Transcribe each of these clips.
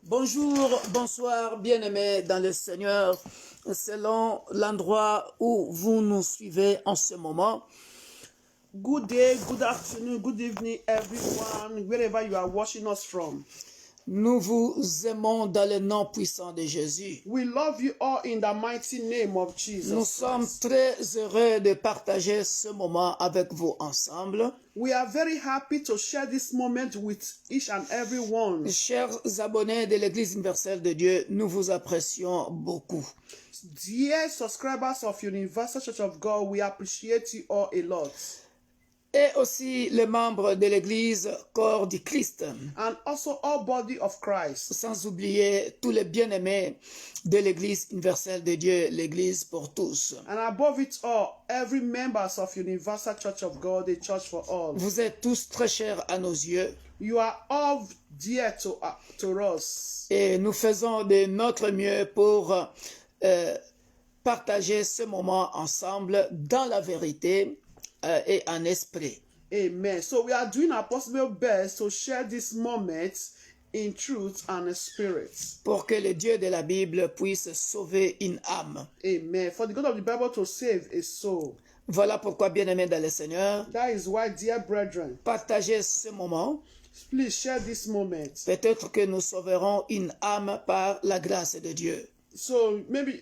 Bonjour, bonsoir, bien-aimés dans le Seigneur, selon l'endroit où vous nous suivez en ce moment. Good day, good afternoon, good evening, everyone, wherever you are watching us from. Nous vous aimons dans le nom puissant de Jésus. We love you all in the mighty name of Nous Jesus sommes Christ. très heureux de partager ce moment avec vous ensemble. We are very happy to share this moment with each and every one. Chers abonnés de l'Église universelle de Dieu, nous vous apprécions beaucoup. Dear subscribers of Universal Church of God, we appreciate you all a lot. Et aussi les membres de l'Église corps du Christ. And also all body of Christ. Sans oublier tous les bien-aimés de l'Église universelle de Dieu, l'Église pour tous. And above it all, every members of Universal Church of God, the church for all. Vous êtes tous très chers à nos yeux. You are all dear to us. Et nous faisons de notre mieux pour partager ce moment ensemble dans la vérité et en esprit. Amen. So we are doing our possible best to share this moment in truth and spirit. Pour que le Dieu de la Bible puisse sauver une âme. Amen. For the God of the Bible to save a soul. Voilà pourquoi, bien-aimés dans le Seigneur, That is why, dear brethren, partagez ce moment. please share this moment. Peut-être que nous sauverons une âme par la grâce de Dieu. So maybe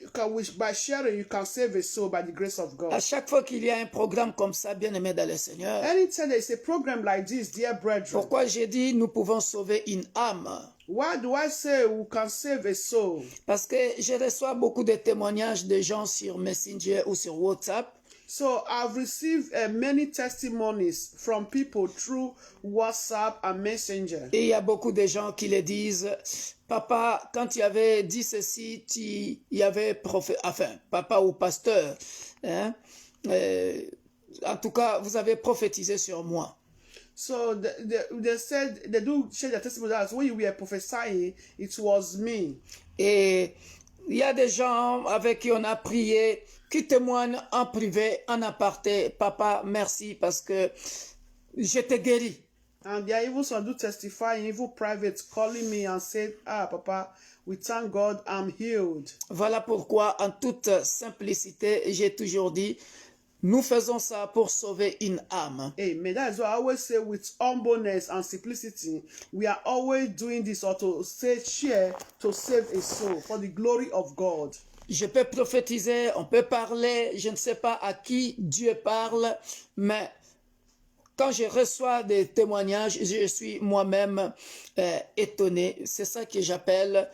by sharing, you can save a soul by the grace of À God. chaque fois qu'il y a un programme comme ça, bien-aimé dans le Seigneur, Anytime there is a program like this, dear brethren, pourquoi j'ai dit nous pouvons sauver une âme? why do I say we can save a soul? Parce que je reçois beaucoup de témoignages de gens sur Messenger ou sur WhatsApp. So I've received many testimonies from people through WhatsApp and Messenger. Et il y a beaucoup de gens qui le disent, papa, quand tu avais dit ceci, tu y avais papa ou pasteur, hein, en tout cas, vous avez prophétisé sur moi. So they said, they do share their testimony that when you were prophesying, it was me. Et il y a des gens avec qui on a prié, qui témoignent en privé, en aparté, papa, merci parce que je t'ai guéri. And there are even some do testify, even private, calling me and said, Papa, we thank God I'm healed. Voilà pourquoi, en toute simplicité, j'ai toujours dit, nous faisons ça pour sauver une âme. Amen. That is why I always say with humbleness and simplicity, we are always doing this or to share to save a soul for the glory of God. Je peux prophétiser, on peut parler, je ne sais pas à qui Dieu parle, mais quand je reçois des témoignages, je suis moi-même étonné. C'est ça que j'appelle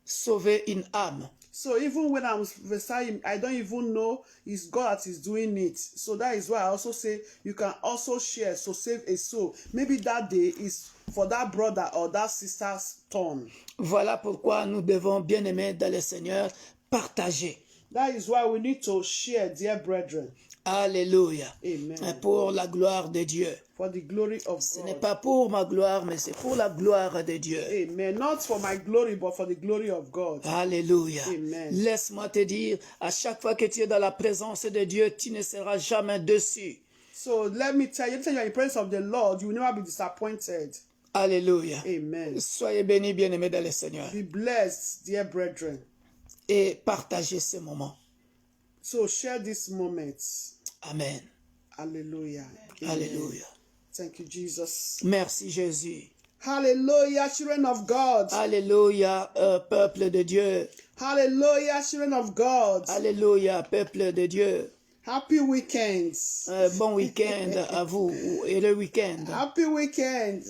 sauver une âme. So even when I'm prophesying, I don't even know it's God that is doing it. So that is why I also say you can also share to save a soul. Maybe that day is for that brother or that sister's turn. Voilà pourquoi nous devons, bien aimer dans le Seigneur, partager. That is why we need to share, dear brethren. Alléluia. Amen. Pour la gloire de Dieu. For the glory of Ce God. n'est pas pour ma gloire, mais c'est pour la gloire de Dieu. Amen. Not for my glory, but for the glory of God. Alléluia. Amen. Laisse-moi te dire, à chaque fois que tu es dans la présence de Dieu, tu ne seras jamais déçu. So let me tell you, anytime you are in the presence of the Lord, you will never be disappointed. Alléluia. Amen. Soyez bénis, bien-aimés dans le Seigneur. Be blessed, dear brethren. Et partagez ce moment. So share this moment. Amen. Hallelujah. Amen. Alléluia. Thank you, Jesus. Merci Jésus. Hallelujah, children of God. Alléluia, peuple de Dieu. Hallelujah, children of God. Alléluia, peuple de Dieu. Happy weekend. Bon week-end à vous. Et le week-end. Happy weekend.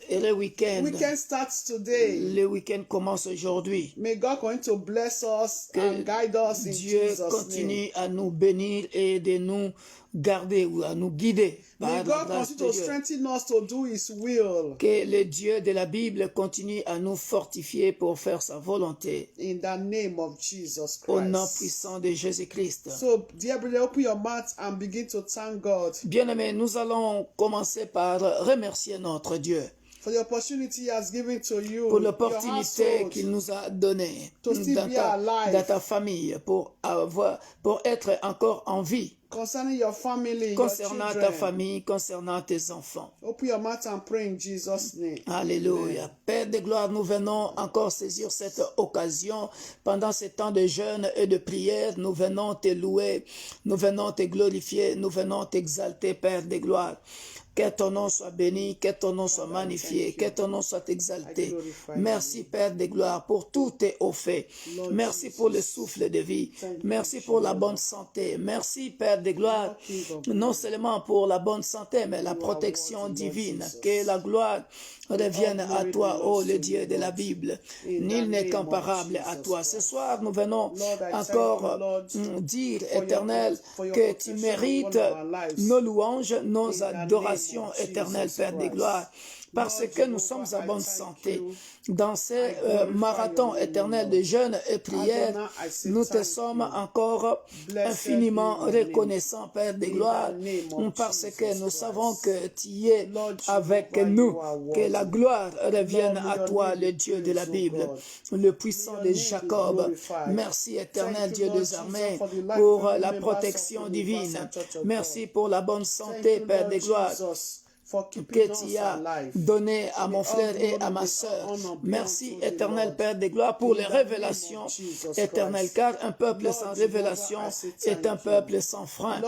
Et le week-end. Weekend starts today. Le week-end commence aujourd'hui. May God continue to bless us and guide us in Dieu Jesus' continue name. à nous bénir et de nous garder ou à nous guider. May Par la God grâce continue de to Dieu. strengthen us to do His will. Que le Dieu de la Bible continue à nous fortifier pour faire sa volonté. In the name of Jesus Au nom Christ. puissant de Jésus-Christ. So, dear brother, open your mouth and begin to thank God Bien-aimés, nous allons commencer par remercier notre Dieu for the opportunity He has given to you, pour your l'opportunité household, qu'il nous a donnée To still be alive. dans ta famille, pour être encore en vie. Concerning your family, concernant your ta children. famille, concernant tes enfants. Open your mouth and pray in Jesus' name. Alléluia. Père de gloire, nous venons encore saisir cette occasion pendant ces temps de jeûne et de prière. Nous venons te louer, nous venons te glorifier, nous venons t'exalter, Père de gloire. Que ton nom soit béni, que ton nom soit magnifié, que ton nom soit exalté. Merci Père de gloire pour tout tes hauts faits. Merci pour le souffle de vie. Merci pour la bonne santé. Merci Père de gloire, non seulement pour la bonne santé, mais la protection divine. Que la gloire revienne à toi, ô le Dieu de la Bible. Nul n'est comparable à toi. Ce soir, nous venons encore dire, Éternel, que tu mérites nos louanges, nos adorations éternelles, Père de gloire, parce que nous sommes en bonne santé. Dans ces marathons éternels de jeûne et prière, nous te sommes encore infiniment reconnaissants, Père de gloire, parce que nous savons que tu es avec nous, que la gloire revienne à toi, le Dieu de la Bible, le puissant de Jacob. Merci, éternel Dieu des armées, pour la protection divine. Merci pour la bonne santé, Père de gloire, que tu as donné à mon frère et à ma sœur. Merci, éternel Père de gloire, pour les révélations éternelles, car un peuple sans révélation est un peuple sans frein.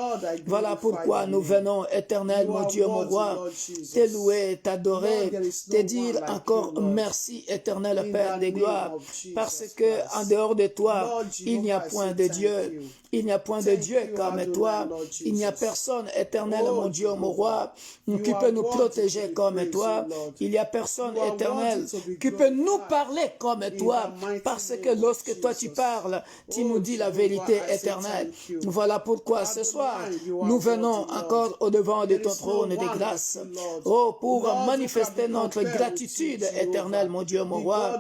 Voilà pourquoi nous venons, éternel, mon Dieu, mon roi, te louer, t'adorer, te dire encore merci, éternel Père de gloire, parce que en dehors de toi, il n'y a point de Dieu. Il n'y a point de Dieu comme toi. Il n'y a personne, éternel, mon Dieu, mon roi, qui peut nous protéger comme toi. Il n'y a personne, éternel, qui peut nous parler comme toi. Parce que lorsque toi tu parles, tu nous dis la vérité éternelle. Voilà pourquoi ce soir, nous venons encore au devant de ton trône de grâce. Oh, pour manifester notre gratitude éternelle, mon Dieu, mon roi.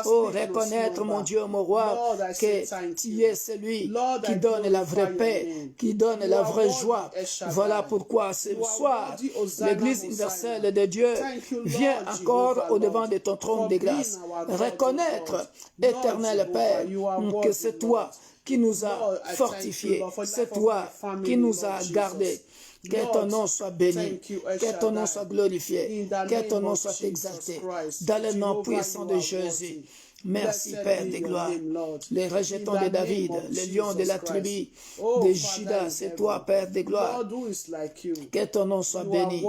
Oh, reconnaître, mon Dieu, mon roi, que tu es celui qui donne la vraie paix, qui donne la vraie joie. Voilà pourquoi ce soir, l'Église universelle de Dieu vient encore au devant de ton trône de grâce. Reconnaître, éternel Père, que c'est toi qui nous a fortifiés, c'est toi qui nous a gardés. Que ton nom soit béni, que ton nom soit glorifié, que ton nom soit exalté. Dans le nom puissant de Jésus. Merci, Père de gloire. Les rejetons de David, les lions de la tribu de Judas, c'est toi, Père de gloire. Que ton nom soit béni,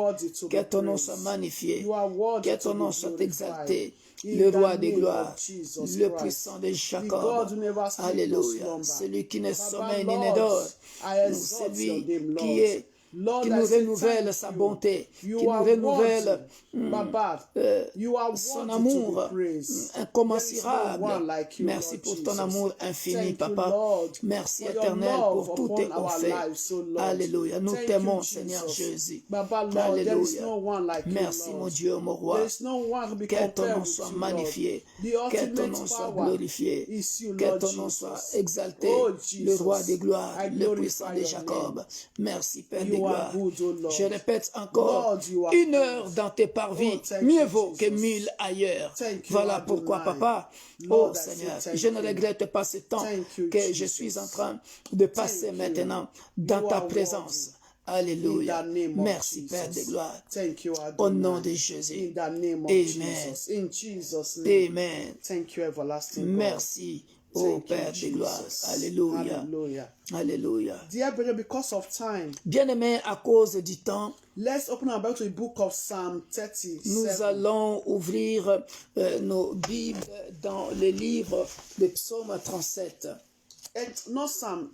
que ton nom soit magnifié, que ton nom soit exalté. Le roi de gloire, le puissant de Jacob. Alléluia. Celui qui ne sommeille ni ne dort. Celui qui nous renouvelle sa bonté, qui nous renouvelle son amour incommensurable. Merci pour ton amour infini, Papa. Merci éternel pour tout tes hauts faits. Alléluia. Nous t'aimons, Seigneur Jésus. Alléluia. Merci, mon Dieu, mon roi. Que ton nom soit magnifié, que ton nom soit glorifié, que ton nom soit exalté, le roi de gloire, le puissant de Jacob. Merci, Père de gloire. Je répète encore, 1 heure dans tes parvis, mieux vaut que 1000 ailleurs. Voilà pourquoi, Papa, oh Seigneur, je ne regrette pas ce temps que je suis en train de passer maintenant dans ta présence. Alléluia. Merci, Père de gloire. Au nom de Jésus. Amen. Amen. Merci. Oh Père de gloire. Alléluia. Alléluia. Bien-aimés, à cause du temps, let's open our Bible to the book of Psalm 37. Nous allons ouvrir nos Bibles dans le livre de Psaume 37. No Psalm,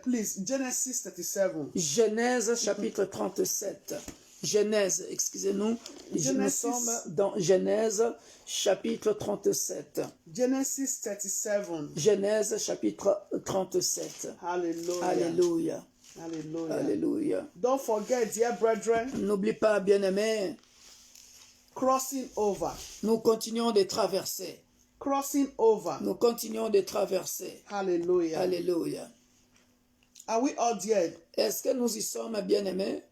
please, Genesis 37. Genèse chapitre 37. Genèse, excusez-nous. Nous sommes dans Genèse chapitre 37. Genesis 37. Genèse chapitre 37. Hallelujah. Alléluia. Hallelujah. Alléluia. Don't forget, dear brethren, N'oublie pas, bien-aimés, crossing over. nous continuons de traverser. Crossing over. Nous continuons de traverser. Hallelujah. Alléluia. Are we all there? Est-ce que nous y sommes, bien-aimés?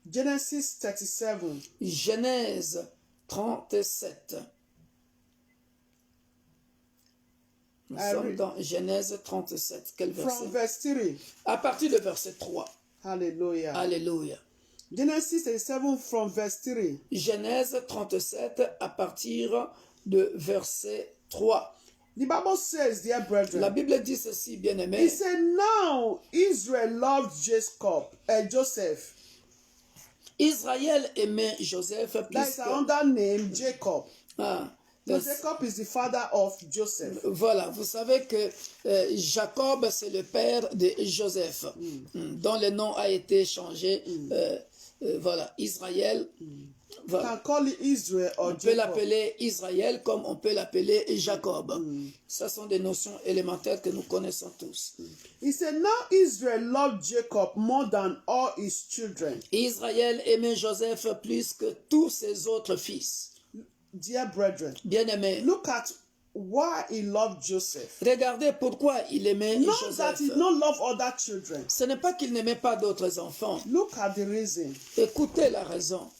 Genesis 37. Genèse 37. Nous sommes dans Genèse 37. Quel verset? From verse 3. À partir de verset 3. Hallelujah. Alléluia. Genesis 37 from verse 3. Genèse 37 à partir de verset 3. The Bible says, dear La brethren, Bible dit ceci, he bien-aimé. said, now Israel loved Joseph. Israël aimait Joseph That plus is que... another name, Jacob. Ah, So Jacob is the father of Joseph. voilà, vous savez que Jacob, c'est le père de Joseph, dont le nom a été changé. Voilà, Israël. Voilà. Can call it Israel or On peut Jacob. l'appeler Israël comme on peut l'appeler Jacob. Ce sont des notions élémentaires que nous connaissons tous. He said, now Israel loved Jacob more than all his children. Israël aimait Joseph plus que tous ses autres fils. Dear brethren, Bien-aimé, look at why he loved Joseph. regardez pourquoi il aimait Not Joseph. that he don't love other children. Ce n'est pas qu'il n'aimait pas d'autres enfants. Look at the reason. Écoutez la raison.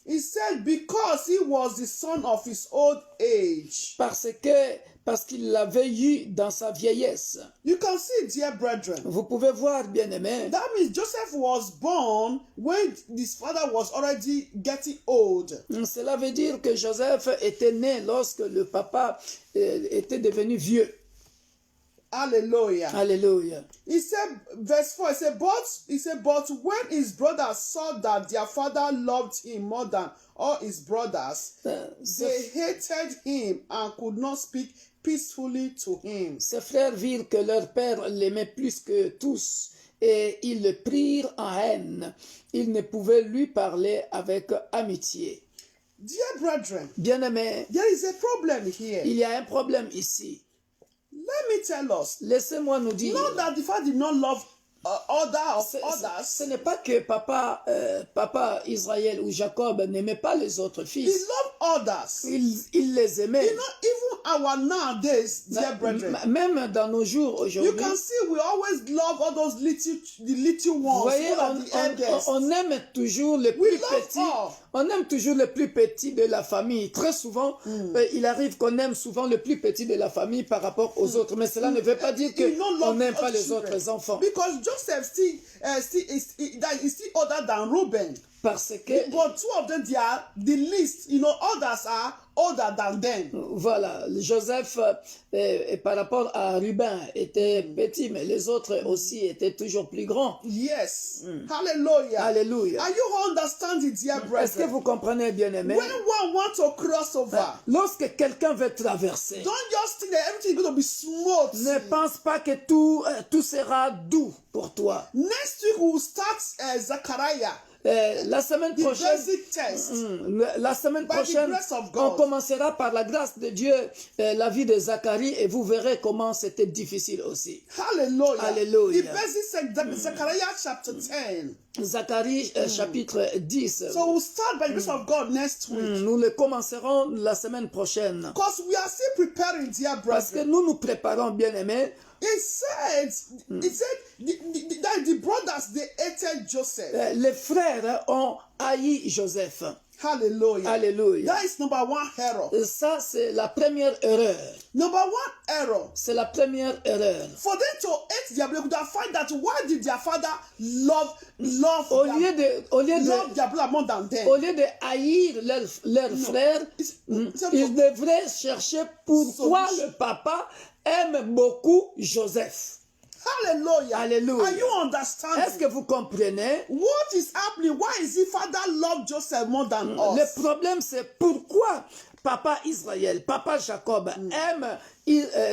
He said because he was the son of his old age. Parce qu'il l'avait eu dans sa vieillesse. You can see, dear brethren, Vous pouvez voir, bien-aimé, that means Joseph was born when his father was already getting old. cela veut dire que Joseph était né lorsque le papa était devenu vieux. Hallelujah. Alléluia. He said, verse 4, he said, but when his brothers saw that their father loved him more than all his brothers, they hated him and could not speak peacefully to him. Ses frères virent que leur père l'aimait plus que tous et ils le prirent en haine. Ils ne pouvaient lui parler avec amitié. Dear brethren, Bien-aimé, there is a problem here. il y a un problème ici. Let me tell us, Laissez-moi nous dire. not that the father did not love others. Ce n'est pas que papa Israël ou Jacob n'aimait pas les autres He fils. loved others. Il les aimait. You know, even our nowadays, dear brethren, Même dans nos jours you aujourd'hui, can see we always love all those the little vous ones, voyez, more than the eldest. on aime toujours les We plus love petits. all. On aime toujours les plus petits de la famille. Très souvent, il arrive qu'on aime souvent le plus petit de la famille par rapport aux autres. Mais cela ne veut pas dire You don't qu'on love n'aime pas other les children. autres enfants. Because Joseph is still older than Reuben. Parce que, But two of them, they are the least. You know, others are older than them. voilà, Joseph, par rapport à Ruben, était petit, mais les autres aussi étaient toujours plus grands. Yes. Hallelujah. Alléluia. Are you understanding, dear Est-ce que brethren? vous comprenez, bien-aimé? When one wants to cross over, Lorsque quelqu'un veut traverser, don't just think that everything is going to be smooth. ne pense pas que tout sera doux pour toi. Next week we'll start Zechariah, La semaine the prochaine, basic test. la semaine By the prochaine, grace of on God. commencera par la grâce de Dieu la vie de Zacharie et vous verrez comment c'était difficile aussi. Hallelujah. Hallelujah. The basic Zechariah chapter 10. Zacharie chapitre 10. So we'll start by the grace of God next week. Nous le commencerons la semaine prochaine. Because we are still preparing, dear Parce que brethren. nous nous préparons, bien aimés. It said that the brothers, they hated Joseph. Les frères ont haï Joseph. Hallelujah. Alléluia. That is number one error. Ça, c'est la première erreur. Number one error. C'est la première erreur. For them to hate their brother, they could have find that why did their father love Au lieu their brother more than them? au lieu de haïr leur frère, ils devraient chercher pourquoi le papa aime beaucoup Joseph. Hallelujah. Alléluia. Are you understanding? Est-ce que vous comprenez? What is happening? Why is the father love Joseph more than us? Le problème, c'est pourquoi papa Israël, papa Jacob aime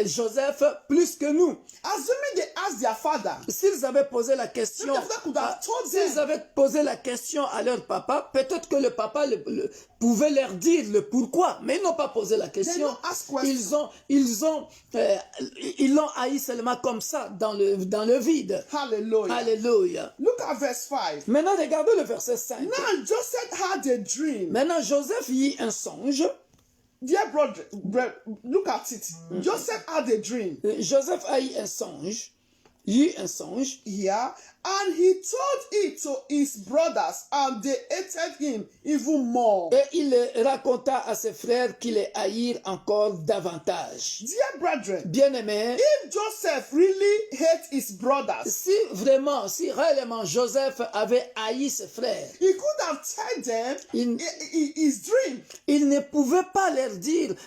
Joseph plus que nous. Assuming they asked their father, S'ils avaient posé la question, Maybe the father could have told them. s'ils avaient posé la question à leur papa, peut-être que le papa pouvait leur dire le pourquoi, mais ils n'ont pas posé la question. don't ask questions. Ils l'ont haï seulement comme ça, dans le vide. hallelujah. Alléluia. Look at verse 5. Maintenant, regardez le verset 5. Now Joseph had a dream. Maintenant, Joseph eut un songe. Dear brother, look at it. Joseph had a dream. Joseph a eu un songe. Il eut un songe. Yeah. And he told it to his brothers, and they hated him even more. Et il raconta à ses frères qui les haïrent encore davantage. Dear brethren, Bien-aimés, if Joseph really hates his brothers, si réellement Joseph avait haï ses frères, he could have told them his dream. il ne pouvait pas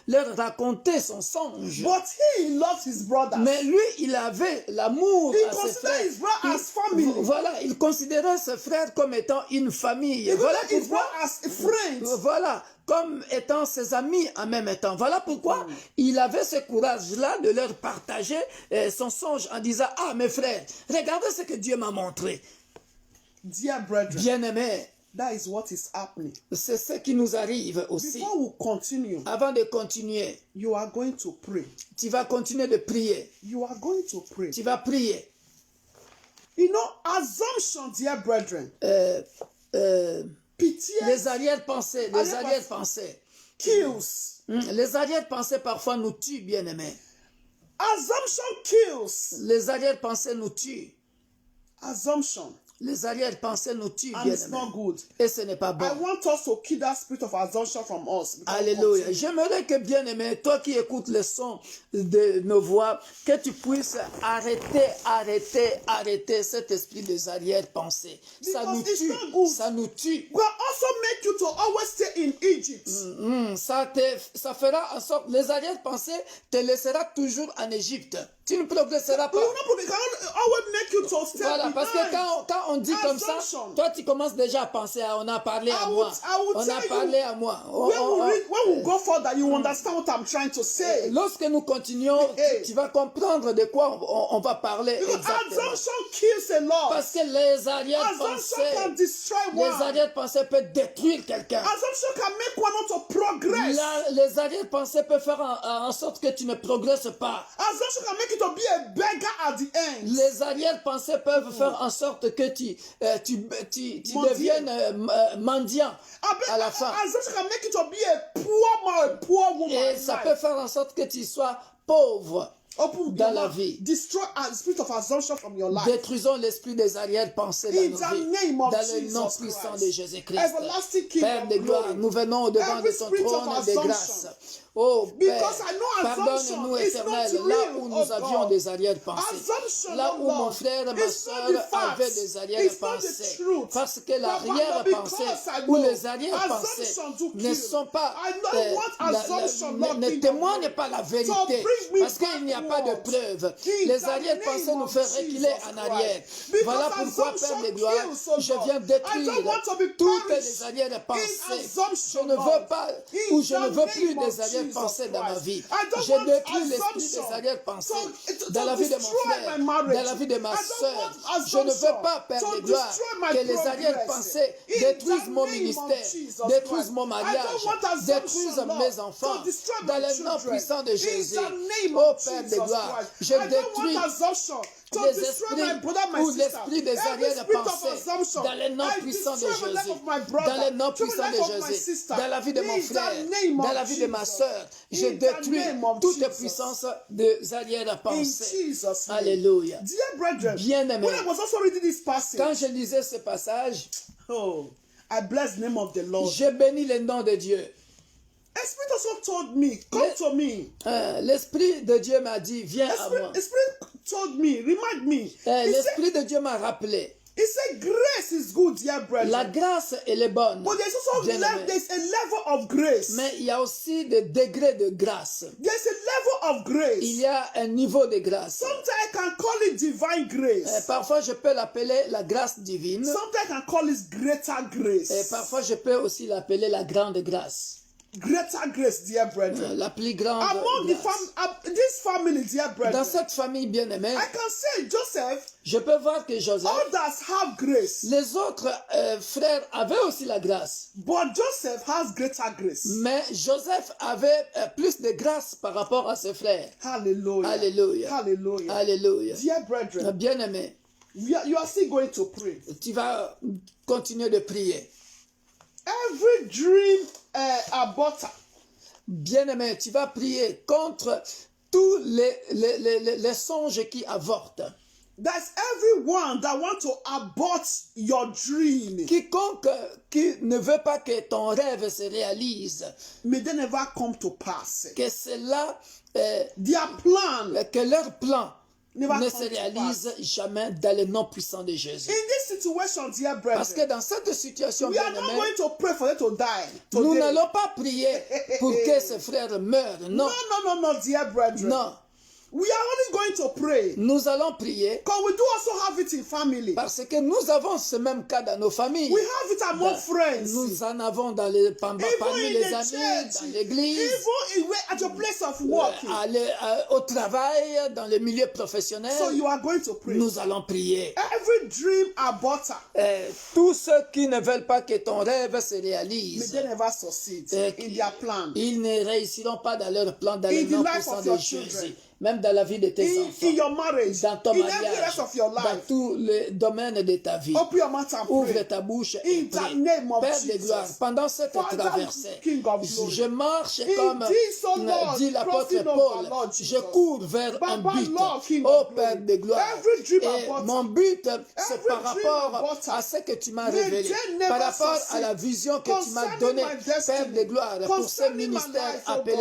leur raconter son songe. But he loved his brothers. Mais lui, il avait l'amour He à ses considered frères. his brother as family. Voilà, il considérait ses frères comme étant une famille. He Voilà considered his pourquoi, brother as friends. voilà, comme étant ses amis en même temps. Voilà pourquoi il avait ce courage-là de leur partager son songe en disant, ah mes frères, regardez ce que Dieu m'a montré. Dear brethren, Bien-aimés, that is what is happening. c'est ce qui nous arrive aussi. Before we continue, Avant de continuer, you are going to pray. tu vas continuer de prier. You are going to pray. Tu vas prier. You know, assumption, dear brethren, pitié Les arrière-pensées, kills. Les arrière-pensées parfois nous tuent, bien-aimés. Assumption kills. Les arrière-pensées nous tuent. Assumption. Les arrière-pensées nous tuent, And it's bien-aimés. not good. Et ce n'est pas I bon. want us to kill that spirit of assumption from us. Alléluia. J'aimerais que, bien-aimé, toi qui écoutes le son de nos voix, que tu puisses arrêter cet esprit des arrière-pensées. Ça Because nous it's tue. not good. Ça nous tue. God also make you to always stay in Egypt. Ça fera en sorte, les arrière-pensées te laissera toujours en Égypte. Tu ne progresseras pas. You know, they can always make you to stay Voilà, parce que behind. quand on dit comme ça, Assumption. toi tu commences déjà à penser, on a parlé à I moi. would On a tell you, parlé à moi. When we go further, you understand what I'm trying to say. Lorsque nous continuons, Hey. tu vas comprendre de quoi on va parler Because exactement. assumption kills a lot. Parce que les Assumption can arrière-pensées, destroy les one. arrière-pensées peuvent détruire quelqu'un. Assumption can make one not to progress. Les arrière-pensées peuvent faire en sorte que tu ne progresses pas. Assumption can make you to be a beggar at the end. Les arrière-pensées peuvent faire en sorte que tu Mendiant. deviennes mendiant à la fin. Assumption can make you to be a poor man, a poor woman. Et in ça life. peut faire en sorte que tu sois pauvre Open dans your la mouth. vie. Destroy a spirit of assumption from your life. Détruisons l'esprit des arrière-pensées In dans the nos vies. name of Dans le Jesus nom puissant Christ. de Jésus-Christ. Everlasting King Père of de gloire, glory. nous venons au devant Every de ton spirit of trône de assumption. grâce. Oh Père, Because I know pardonne-nous assumption is éternel, not là real, où oh nous avions God. des arrière-pensées. Assumption, Là oh où mon Lord, frère et ma it's not soeur the facts. avaient des It's not arrière-pensées. the truth. Parce que But l'arrière-pensée because I ou know les arrière-pensées assumption do ne kill. sont pas, I don't want assumption, Lord, ne King of témoignent glory. pas la So vérité. bring me Parce qu'il n'y a pas de backward. preuves. In Les the arrière-pensées name nous of font reculer Jesus en arrière. Christ. Voilà Because pourquoi, Père assumption de gloire, kills, oh je God. viens I don't détruire want to be toutes perished les arrière-pensées. in assumption, Je ne veux Lord. pas In ou je ne the veux plus name of des arrière-pensées Jesus dans ma Christ. vie. I don't Je want détruis l'esprit assumption des arrière-pensées to dans la vie de mon destroy frère, my marriage. dans la vie de ma I don't sœur. want Je ne veux assumption pas, Père to de gloire, destroy my que les progress. arrière-pensées In détruisent the mon name of ministère, Jesus détruisent Christ. mon I mariage, don't want assumption, détruisent Lord, mes enfants. to destroy Dans my le nom children. puissant de Jésus. In the name Oh of Père de Jesus gloire, Christ. je I don't détruis want assumption to les destroy esprits my brother, my ou sister. l'esprit des Every spirit of arrière-pensées assumption. dans le nom I puissant de destroy the life Jésus, of my brother, dans le nom destroy the puissant life of de my Jésus, sister. dans la vie de mon In the frère, name of dans la vie de ma Jesus. sœur. Je In the détruis name of toute Jesus. puissance des In arrière-pensées. Jesus' name. Alléluia. Dear brethren, Bien-aimé. when I was also reading this passage, Quand je lisais ce passage, oh, I bless the name of the Lord. j'ai béni le nom de Dieu. A spirit also told me, come to me. L'Esprit de Dieu m'a dit, viens à moi. A spirit told me, remind me. L'Esprit de Dieu m'a rappelé. He said, grace is good, dear brethren. La grâce, elle est bonne. But there's also Bien-aimé. there's a level of grace. Mais il y a aussi des degrés de grâce. There's a level of grace. Il y a un niveau de grâce. Sometimes I can call it divine grace. Parfois, je peux l'appeler la grâce divine. Sometimes I can call it greater grace. Et parfois, je peux aussi l'appeler la grande grâce. Greater grace, dear brethren. La plus grande Among grâce. this family, dear brethren, Dans cette famille bien-aimée, I can say Joseph, je peux voir que Joseph, others have grace, les autres frères avaient aussi la grâce. but Joseph has greater grace. Mais Joseph avait plus de grâce par rapport à ses frères. Hallelujah. Alléluia. Hallelujah. Alléluia. Dear brethren, Bien-aimé, you are still going to pray. tu vas continuer de prier. Every dream aborter, Bien-aimé, tu vas prier contre tous les songes qui avortent. There's everyone that want to abort your dream. Quiconque qui ne veut pas que ton rêve se réalise, May they never come to pass. que cela, Their plan que leur plan never ne come se to réalise jamais dans le nom puissant de Jésus. In this situation, dear Parce que brethren, dans cette situation, we are not bien-aimés, going to pray for them to die nous today. n'allons pas prier pour que ces frères meurent. Non, No, dear brethren. non. We are only going to pray Nous allons prier because we do also have it in family. parce que nous avons ce même cas dans nos familles. We have it among friends. Nous en avons parmi Even les in the amis, church, dans l'église, even at your place of work. au travail, dans le milieu professionnel. So you are going to pray. Nous allons prier. Every dream aborter, Tous ceux qui ne veulent pas que ton rêve se may réalise, they never succeed in their plan. ils ne réussiront pas dans leur plan, dans In le the nom life puissant of de your Jésus. children. Même dans la vie de tes enfants, In your marriage, dans ton in every mariage, rest of your dans life. tous les domaines de ta vie. Open your mouth and Ouvre pray. ta bouche et In the prie. name of Père de Jesus. gloire, pendant cette Father, traversée, King of glory. je marche In comme this, oh Lord, dit l'apôtre crossing over, Paul. Lord Jesus. Je cours vers un Baba, but. Lord, King Ô of Père glory. de gloire. Every dream Et aborted. mon but, c'est Every par dream rapport aborted. à ce que tu m'as May révélé. they never Par rapport à succeed. la vision que tu m'as Concerning donnée, my destiny. Père de gloire, pour ce Concerning my ministère life, oh appelé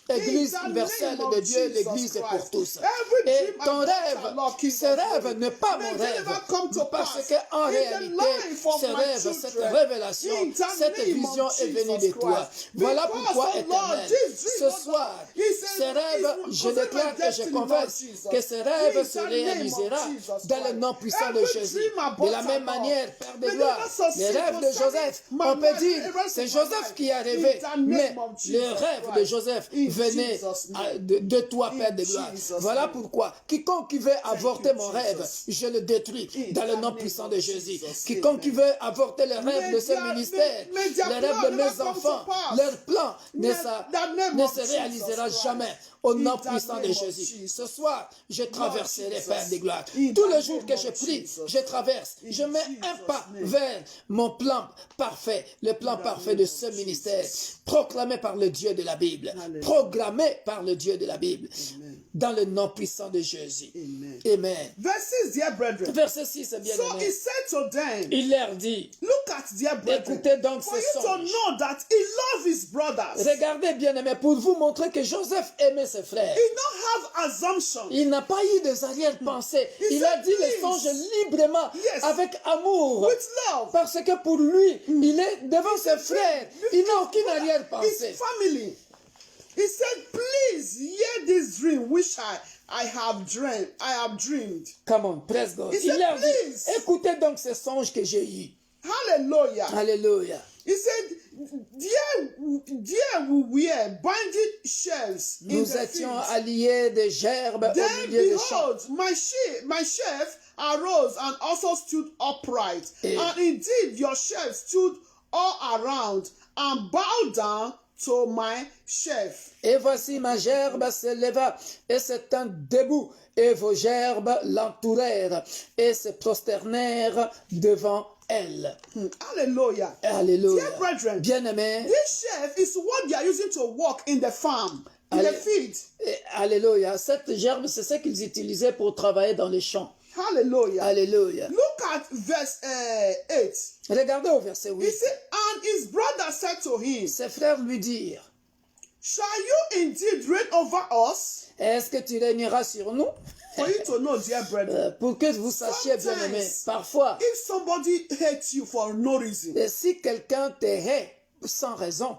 God. Église In the universelle name de of Dieu, Jesus l'Église est pour Christ. tous. Every Et dream ton aborted, rêve, Lord, King ce of rêve glory. n'est pas May mon they rêve. never come to Parce pass. qu'en In the réalité, life of ce my rêve, children. cette révélation, In the cette name vision of est venue de Jesus toi. Christ. Voilà Because, pourquoi, oh Lord, Éternel, this dream, ce oh God, soir, he said, ce rêve, it's je déclare my et je destiny, Lord confesse Jesus. que ce rêve In se the name of réalisera Jesus dans le Christ. nom puissant de Every Jésus. dream De la aborted, même Lord. manière, Père de May they gloire, not succeed les rêves de concerning Joseph, my on peut life, dire, the rest c'est of my Joseph life. qui a In rêvé, the name mais of le Jesus rêve de Christ. Joseph In venait Jesus' name. de toi, In Père de gloire. Jesus' Voilà name. pourquoi, quiconque qui veut avorter you, mon Jesus. rêve, je le détruis In dans le the nom name puissant of de Jésus. Jesus. Quiconque qui Amen. veut avorter le rêve May de ce their- ministère, may their le rêve plan de never mes come to enfants, pass. leur plan ne the name ne of se réalisera Jesus jamais Christ. au In nom the puissant de name of Jésus. Jesus. Ce soir, je traverserai, Jesus. Père de gloire. In Tous the les jours name que of je prie, Jesus. je traverse. In Je mets un Jesus' pas name. vers mon plan parfait, le plan the parfait name de of ce Jesus. ministère, proclamé par le Dieu de la Bible, Hallelujah. programmé par le Dieu de la Bible, Amen. dans le nom puissant de Jésus. Amen. Amen. Verse 6, dear brethren. Verset 6, bien So he aimé. said to them, Il leur dit, look at dear brethren, écoutez donc for ces you to songes. know that he loved his brothers. Regardez bien aimé, pour vous montrer que Joseph aimait ses frères. He don't have assumption. Il n'a pas eu des arrière-pensées. He Il said, a dit les "Please." songes librement, Yes. avec amour. With love. Parce que pour lui, il est devant ses frères. Il n'a aucune His arrière-pensée. family. He said, please hear this dream which I have dreamed. Come on, praise God. He Il said, leur dit, "Please." écoutez donc ces songes que j'ai eus. Hallelujah. Alléluia. He said, there we were binding shells in Nous the étions fields. alliés des gerbes au Then milieu des champs. behold, my chef arose and also stood upright. Eh. And indeed your chef stood all around and bowed down to my chef. Et voici ma gerbe se leva et se tint debout, et vos gerbes l'entourèrent et se prosternèrent devant elle. Hallelujah. Alléluia. Dear brethren, Bien-aimés, this chef is what they are using to work in the farm, in the Allez. field. alléluia. Cette gerbe, c'est ce qu'ils utilisaient pour travailler dans les champs. Hallelujah. Alléluia. Look at verse 8. Regardez au verset He 8. said, and his brother said to him, Ses frères lui dirent, shall you indeed reign over us? est-ce que tu régneras sur nous? For you to know, dear brethren, Pour que vous sachiez, bien-aimés, Sometimes- parfois, if somebody hates you for no reason, si quelqu'un te hait sans raison,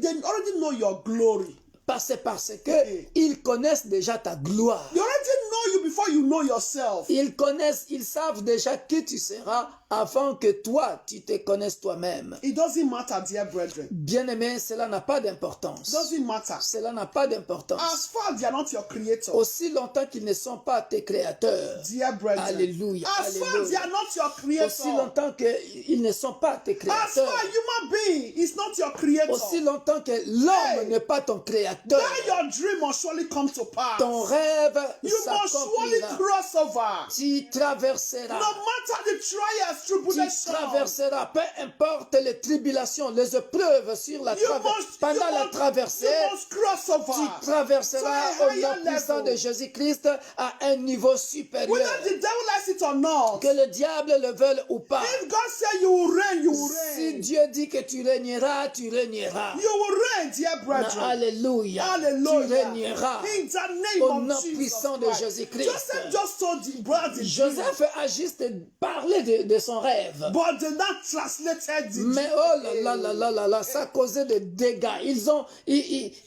they already know your glory. c'est parce que ils connaissent déjà ta gloire. They already know you before you know yourself. Ils savent déjà qui tu seras avant que toi, tu te connaisses toi-même. It doesn't matter, dear brethren. Bien-aimé, cela n'a pas It d'importance. doesn't matter. Cela n'a pas d'importance. As far as they are not your creator, Aussi longtemps qu'ils ne sont pas tes créateurs. dear brethren. Alléluia, As far as alléluia. they are not your Aussi creator, longtemps qu'ils ne sont pas tes as far créateurs. as human being is not your creator, Aussi longtemps que l'homme Hey. n'est pas ton créateur. then your dream must surely come to pass. Ton rêve You must surely s'accomplira. cross over. Tu traverseras. No matter the trials Tu tribulation. traverseras, peu importe les tribulations, les épreuves sur la pendant la traversée, you must cross over. tu traverseras To a au higher nom puissant level. de Jésus-Christ à un niveau supérieur. Whether the devil likes it or not. Que le diable le veuille ou pas. If God said you will reign, you will Si reign. Dieu dit que tu régneras, tu régneras. You will reign, dear brethren. Alléluia. Tu Hallelujah. régneras In the name au of nom Jesus puissant de Christ. Jésus-Christ. Joseph just told the brother, Joseph a juste parlé de son rêve. but they not translated the Mais oh là là là là là là, ça a causé des dégâts.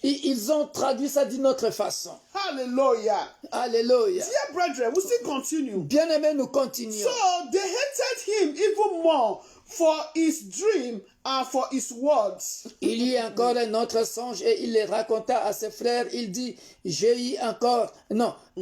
Ils ont traduit ça d'une autre façon. Hallelujah. Alléluia. Dear brethren, we still continue. Bien-aimés, nous continuons. So they hated him even more for his dream and for his words. Il y a encore un autre songe et il les raconta à ses frères. Il dit, j'ai eu encore, non, et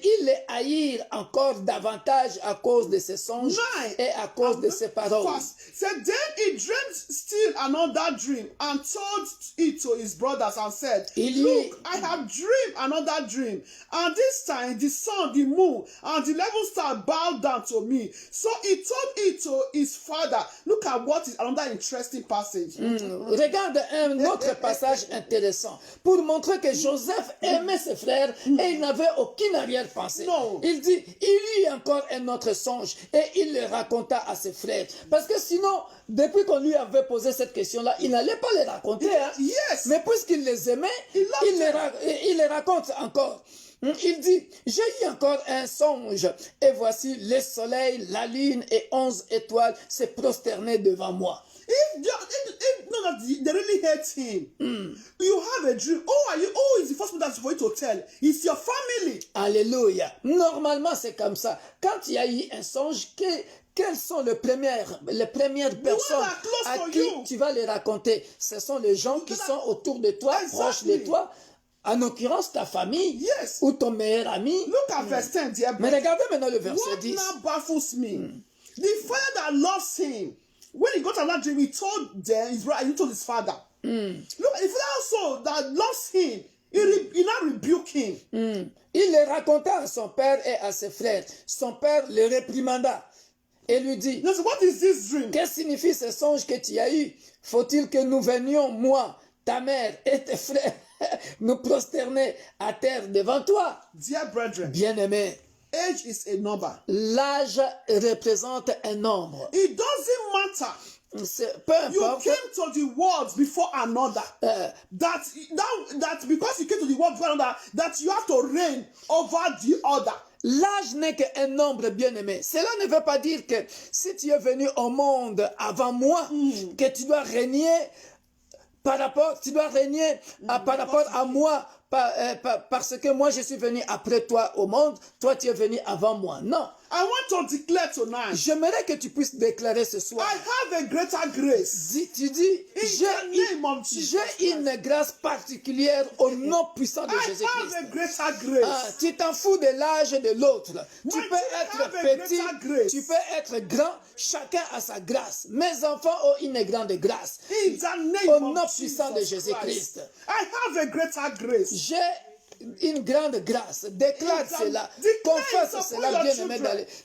ils les haïrent encore davantage à cause de ses songes et à cause de ses paroles. Said then he dreamed still another dream and told it to his brothers and said, look, I have dreamed another dream, and this time the sun, the moon, and the 11 stars bowed down to me. So he told it to his father. Look at what is another interesting passage. Regarde un autre passage intéressant pour montrer que Joseph aimait ses frères et il n'avait aucune arrière-pensée. Non. Il dit, il y a encore un autre songe et il le raconta à ses frères. Parce que sinon, depuis qu'on lui avait posé cette question-là, il n'allait pas les raconter. Hein. Yes. Mais puisqu'il les aimait, il les raconte encore. Il dit, j'ai eu encore un songe, et voici le soleil, la lune et 11 étoiles se prosternaient devant moi. If they really hate him, you have a dream. Who is the first one that's for you to tell? It's your family. Alléluia. Normalement, c'est comme ça. Quand il y a eu un songe, quelles sont les premières personnes à qui tu vas les raconter? Ce sont les gens qui sont autour de toi, proches de toi. En l'occurrence, ta famille Yes. ou ton meilleur ami. Look at verse 10, dear Mais brother. regardez maintenant le verset What 10. now baffles me? The father that loves him, when he got another dream, he told them, his brother, he told his father. Look, the father also that loves him, he now rebuked him. Il le raconta à son père et à ses frères. Son père le réprimanda et lui dit, Now, so what is this dream? que signifie ce songe que tu as eu? Faut-il que nous venions, moi, ta mère et tes frères, nous prosterner à terre devant toi? Dear brethren, Bien-aimé, age is a number. l'âge représente un nombre. It doesn't matter. Peu You importe. came to the world before another. That because you came to the world before another, that you have to reign over the other. L'âge n'est qu'un nombre, bien-aimé. Cela ne veut pas dire que si tu es venu au monde avant moi, que tu dois régner par rapport à moi, parce que moi je suis venu après toi au monde, toi tu es venu avant moi. Non. I want to declare tonight, J'aimerais que tu puisses déclarer ce soir. I have a greater grace. Tu dis, the name of Jesus j'ai une grâce particulière au nom puissant de I have Jésus-Christ. a greater grace. Tu t'en fous de l'âge de l'autre. Tu Why peux do you être have a petit, greater grace? tu peux être grand, chacun a sa grâce. Mes enfants ont une grande grâce. In the Au name nom of puissant de Jesus Jésus-Christ. Christ, I have a greater grace. J'ai une grande grâce. Déclare cela. Confesse cela, bien-aimé,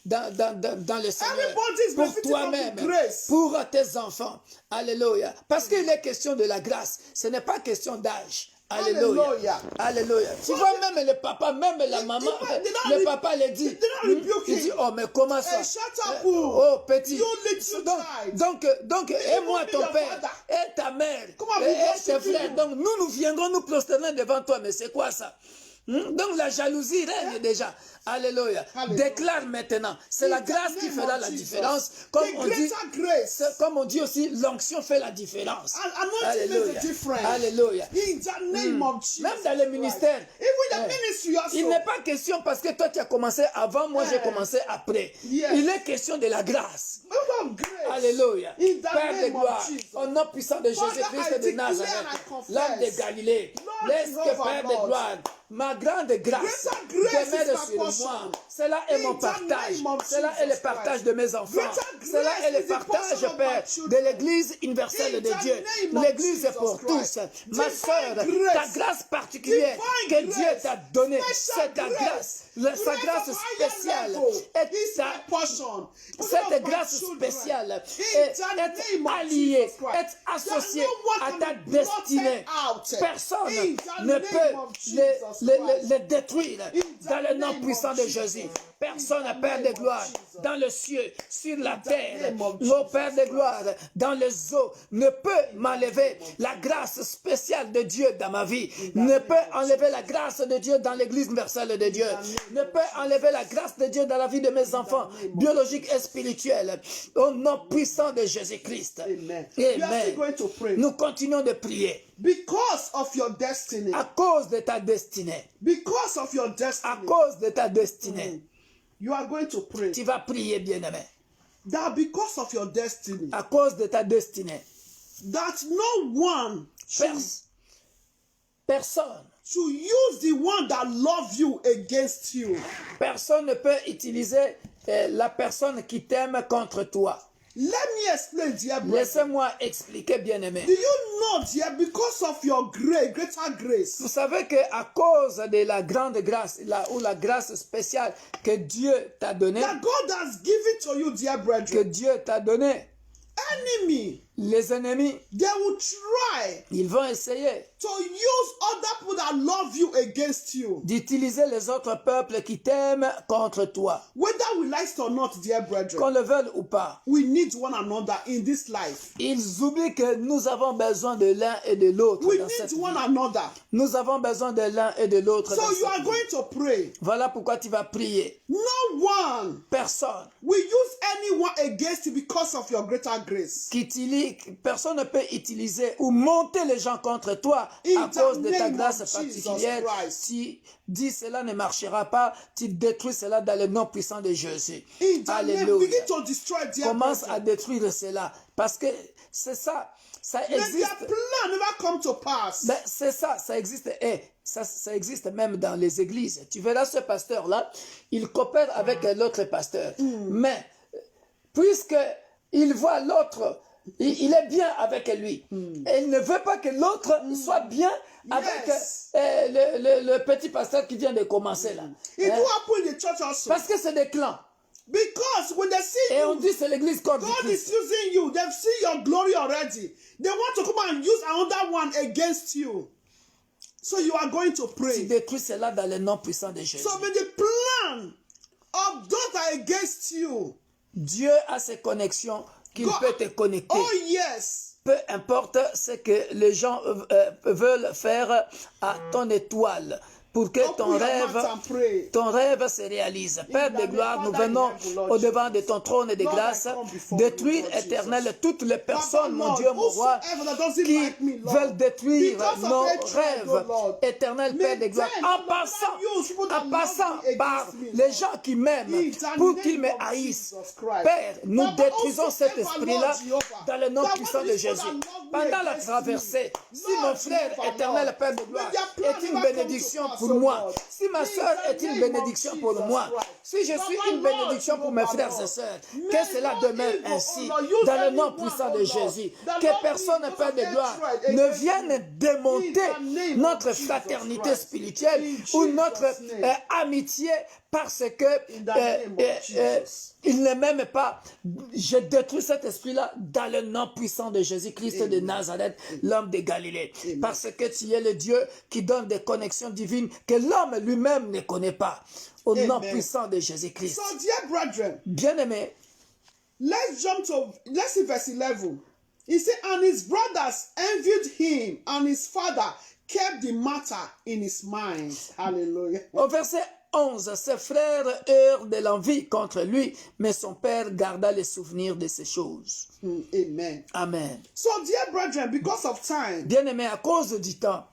dans le Seigneur. Everybody is Pour benefiting toi-même, from the grace. pour tes enfants. Alléluia. Parce qu'il est question de la grâce. Ce n'est pas question d'âge. Alléluia. Hallelujah. Alléluia. Tu vois, même le papa, même la maman, le papa le dit. Il dit, oh, mais comment ça? Hey, shut up, Oh, petit. you little child. Donc, et moi, ton père, et ta mère, et tes frères. Donc, nous viendrons nous prosterner devant toi. Mais c'est quoi ça? Donc, la jalousie règne déjà. Alléluia. Déclare maintenant. C'est la grâce qui fera la différence. Comme on dit aussi, l'onction fait la différence. Alléluia. Alléluia. In the name of Jesus. Même dans le ministère, Even the ministry also. il n'est pas question parce que toi tu as commencé avant, moi j'ai commencé après. Yes. Il est question de la grâce. Of grace. Alléluia. In the Père de name of gloire, Jesus. au nom puissant de Jésus-Christ de Nazareth, l'homme de Galilée, Lord laisse que Jehovah, Père de Lord. gloire, ma grande grâce Greater grace demeure is my sur moi. portion. Cela est mon In the partage. name of Cela est le Jesus partage Christ. de mes enfants. Greater Cela grace est le is the partage, portion of Père, my de children. l'Église universelle In de the Dieu. name of L'Église est Jesus pour Christ. tous. Ma Divine sœur, grace. ta grâce particulière Divine que Dieu grace. t'a donnée, Special c'est ta grace. grâce, sa Grace grâce of higher spéciale level est is ta my portion. cette grâce spéciale In est the name of alliée, Jesus Christ. est associée That no one à can ta be blotted destinée. out. Personne In the ne name peut of Jesus le détruire In dans the le nom name puissant of de Jesus. Jésus. Personne, In the Père de name of gloire, Jesus. dans le ciel, sur la the terre, name of ô Jesus Père de gloire, dans les eaux, ne peut m'enlever la grâce spéciale de Dieu dans ma vie, ne peut enlever la grâce de Dieu dans l'église universelle de Dieu, ne peut enlever la grâce de Dieu dans la vie de mes enfants, biologiques et spirituels, au nom puissant de Jésus-Christ. Amen. We are still Amen. going to pray. Nous continuons de prier Because of your destiny. à cause de ta destinée, Because of your à destiny. cause de ta destinée. You are going to pray. Tu vas prier, bien-aimé, That because of your destiny. à cause de ta destinée. That no one Personne should use the one that love you against you. Personne ne peut utiliser la personne qui t'aime contre toi. Let me explain, dear brother. Laissez-moi expliquer, bien-aimé. Do you know, dear, because of your greater grace, Vous savez qu'à cause de la grande grâce, ou la grâce spéciale que Dieu t'a donnée, that God has given to you, dear que brethren, Dieu t'a donnée, enemy, les ennemis, they will try ils vont essayer to use other people that love you against you. d'utiliser les autres peuples qui t'aiment contre toi. Whether we like it or not, dear brethren, Qu'on le veuille ou pas, we need one another in this life. ils oublient que nous avons besoin de l'un et de l'autre We dans cette need vie. one another. Nous avons besoin de l'un et de l'autre So dans you cette are vie. going to pray. Voilà pourquoi tu vas prier. No one Personne will use anyone against you because of your greater grace. personne ne peut utiliser ou monter les gens contre toi In à cause de the ta name grâce of particulière. Jesus Christ. Tu dis cela ne marchera pas, tu détruis cela dans le nom puissant de Jésus. In the name, Alléluia. begin to destroy, dear Commence brethren. à détruire cela parce que c'est ça, ça Let their existe. plan never come to pass. Ben, c'est ça, ça existe. Ça existe même dans les églises. Tu verras ce pasteur-là, il coopère avec l'autre pasteur. Mais, puisque il voit l'autre, il est bien avec lui. Et il ne veut pas que l'autre soit bien avec Yes. le petit pasteur qui vient de commencer là. It Hein? will happen in the church also. Parce que c'est des clans. Because when they see Et on you, dit c'est l'église corps du God Christ. is using you. They've seen your glory already. They want to come and use another one against you. So you are going to Tu pray. détruis cela dans le nom puissant de Jésus. So may the plan of those that are against you. Dieu a ses connexions qu'il God- peut te connecter. Oh yes. Peu importe ce que les gens veulent faire à ton étoile pour que Open your mouth and pray. ton rêve se réalise. Père de gloire, nous venons au-devant de ton trône de grâce, détruire éternel toutes les personnes, mon Dieu, mon roi, qui veulent détruire nos rêves éternels, Père de gloire, en passant par les gens qui m'aiment pour qu'ils me haïssent. Père, nous détruisons cet esprit-là dans le nom puissant de Jésus. Pendant la traversée, si mon frère éternel, Père de gloire, est une bénédiction pour moi, si ma soeur est une bénédiction pour moi, si je suis une bénédiction pour mes frères et sœurs, que cela demeure ainsi dans le nom puissant de Jésus. Que personne, Père de gloire, ne vienne démonter notre fraternité spirituelle ou notre amitié parce que il ne m'aime pas. Je détruis cet esprit-là dans le nom puissant de Jésus-Christ de Nazareth, l'homme de Galilée. Parce que tu es le Dieu qui donne des connexions divines que l'homme lui-même ne connaît pas. Au nom puissant de Jésus-Christ. So, dear brethren, Bien-aimé, let's see verse 11. He said, and his brothers envied him, and his father kept the matter in his mind. Hallelujah. au verset 11, ses frères eurent de l'envie contre lui, mais son père garda les souvenirs de ces choses. Amen. Amen. So, dear brethren, because of time, Bien-aimé, à cause du temps,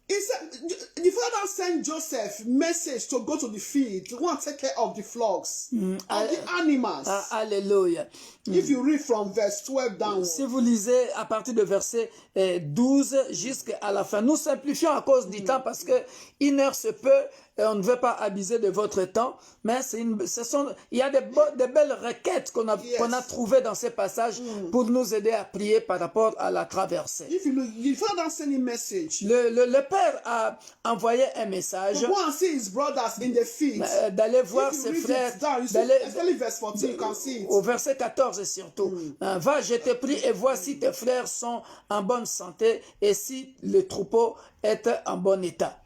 he said, the father sent Joseph message to go to the field to go and take care of the flocks, of the animals. Alléluia. If you read from verse 12 downward. Si vous lisez à partir de verset 12 jusqu'à la fin, nous simplifions à cause du temps parce que une heure se peut et on ne veut pas abuser de votre temps, mais il y a de belles requêtes qu'on a trouvées dans ces passages pour nous aider à prier par rapport à la traversée. If you look, you don't send a message. Le père a envoyé un message To go and see his brothers in the field. d'aller voir If you ses read frères, it down, you see, d'aller especially verse 14, you can see it. au verset 14 surtout. Va, je te prie et vois si tes frères sont en bonne santé et si le troupeau est en bon état.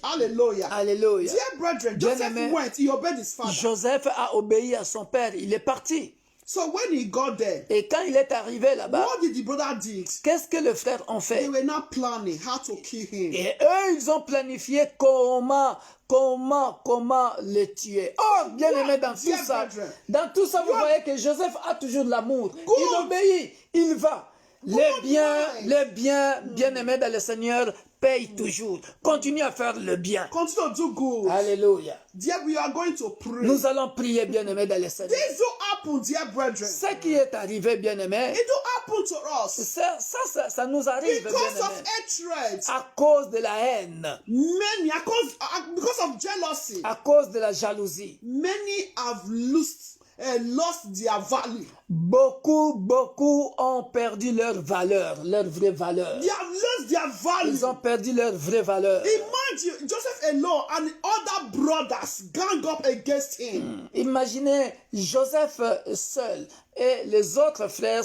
Hallelujah. Alléluia. Dear brethren, Joseph Bien-aimé, went, he obeyed his father. Joseph a obéi à son père, il est parti. So when he got there, Et quand il est arrivé là-bas, what did the brother did? qu'est-ce que les frères ont They fait? were not planning how to kill him. Et eux, ils ont planifié comment le tuer. Oh, bien aimé, dans tout ça, vous voyez que Joseph a toujours de l'amour. Il obéit, il va. Les biens, bien aimés dans le Seigneur, paye toujours. Continue à faire le bien. Continue to do good. Alléluia. Dear, we are going to pray. Nous allons prier, bien aimés dans le Seigneur. This don't happen, dear brethren. Ce qui est arrivé, bien aimé, It don't happen to us. ça nous arrive, bien Because of aimé, hatred. à cause de la haine, Many, because of jealousy, à cause de la jalousie. many have lost their value. Beaucoup ont perdu leur valeur, leur vraie valeur. They have lost their value. Ils ont perdu leur vraie valeur. Imagine Joseph alone and other brothers gang up against him. Imaginez Joseph seul et les autres frères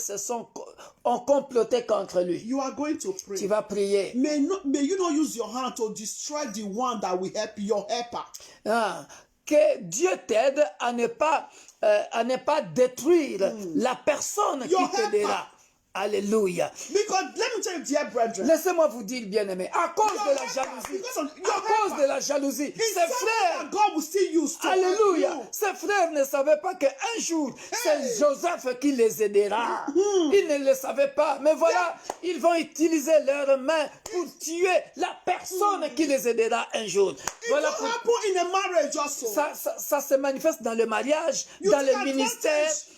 ont comploté contre lui. You are going to pray. Tu vas prier. May you not use your hand to destroy the one that will help your helper. Que Dieu t'aide à ne pas détruire la personne qui t'aidera. Alléluia. Because let me tell you, dear brethren, Laissez-moi vous dire, bien-aimé, à cause de la jalousie, ses frères, God will still use to alléluia, help you. ses frères ne savaient pas qu'un jour, c'est Joseph qui les aidera. Ils ne le savaient pas, mais voilà, ils vont utiliser leurs mains pour tuer la personne qui les aidera un jour. Voilà It will happen in a marriage also. ça se manifeste dans le mariage, You dans take le ministère. advantage.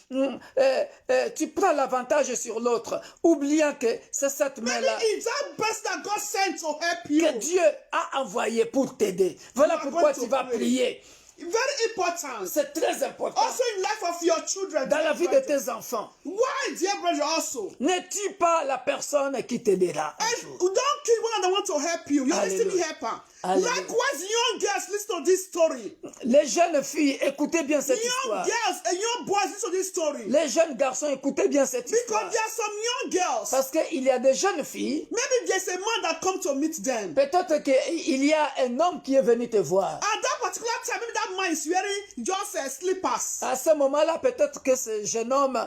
Tu prends l'avantage sur l'autre, oubliant que c'est cette main-là Maybe it's that best that God sent to help you. que Dieu a envoyé pour t'aider. Voilà You are pourquoi going tu to vas pray. prier. Very important. C'est très important Also in life of your children. dans la dear vie de brethren. tes enfants. Why, dear brother, also? Ne tue pas la personne qui t'aidera un And jour. don't kill one that want to help you. You're Hallelujah. listening helper. Hallelujah. Likewise, young girls, listen to this story. Les jeunes filles, écoutez bien cette Young histoire. girls and young boys, listen to this story. Les jeunes garçons, écoutez bien cette Because histoire. there are some young girls. Parce qu'il y a des jeunes filles, Maybe there's a man that come to meet them. peut-être qu'il y a un homme qui est venu te voir. At that particular time, maybe that man is wearing just slippers. À ce moment-là, peut-être que ce jeune homme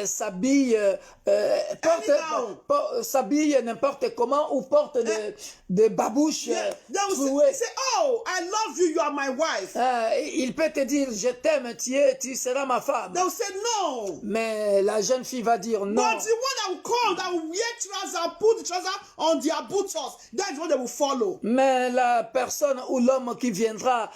s'habille s'habille n'importe comment ou porte des babouches They will trouées. say, oh, I love you, you are my wife. Il peut te dire, je t'aime, tu seras ma femme. They will say, no. Mais la jeune fille va dire non. But the one that will come, that will wear trousers, put the trouser on their boots, that is what they will follow. Mais la personne ou l'homme qui viendra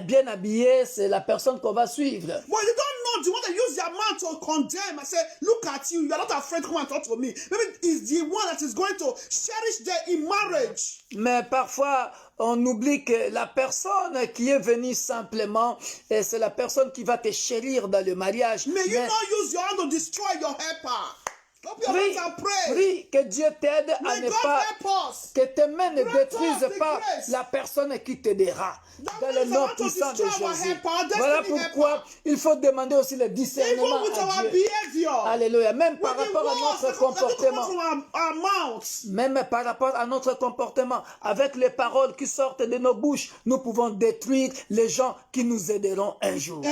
bien habillé, c'est la personne qu'on va suivre. But you don't know the one that use their mouth to condemn and say, look at you, you are not afraid to come and talk to me. Maybe it's the one that is going to cherish them in marriage. Mais parfois, on oublie que la personne qui est venue simplement, c'est la personne qui va te chérir dans le mariage. May you Mais not use your hand to destroy your helper. Open your prie, hands and pray. prie que Dieu t'aide à May ne God pas, help us. que tes mains ne Grant us détruisent the pas grace. la personne qui t'aidera. That Dans le means I nom want to puissant de destroy our Jésus. helper, our destiny Voilà pourquoi helper. il faut demander aussi le discernement Even with à our Dieu. behavior. Alléluia. Même par With the rapport à words notre that come comportement. from our mouths. Même par rapport à notre comportement, avec les paroles qui sortent de nos bouches, nous pouvons détruire les gens qui nous aideront un jour. Open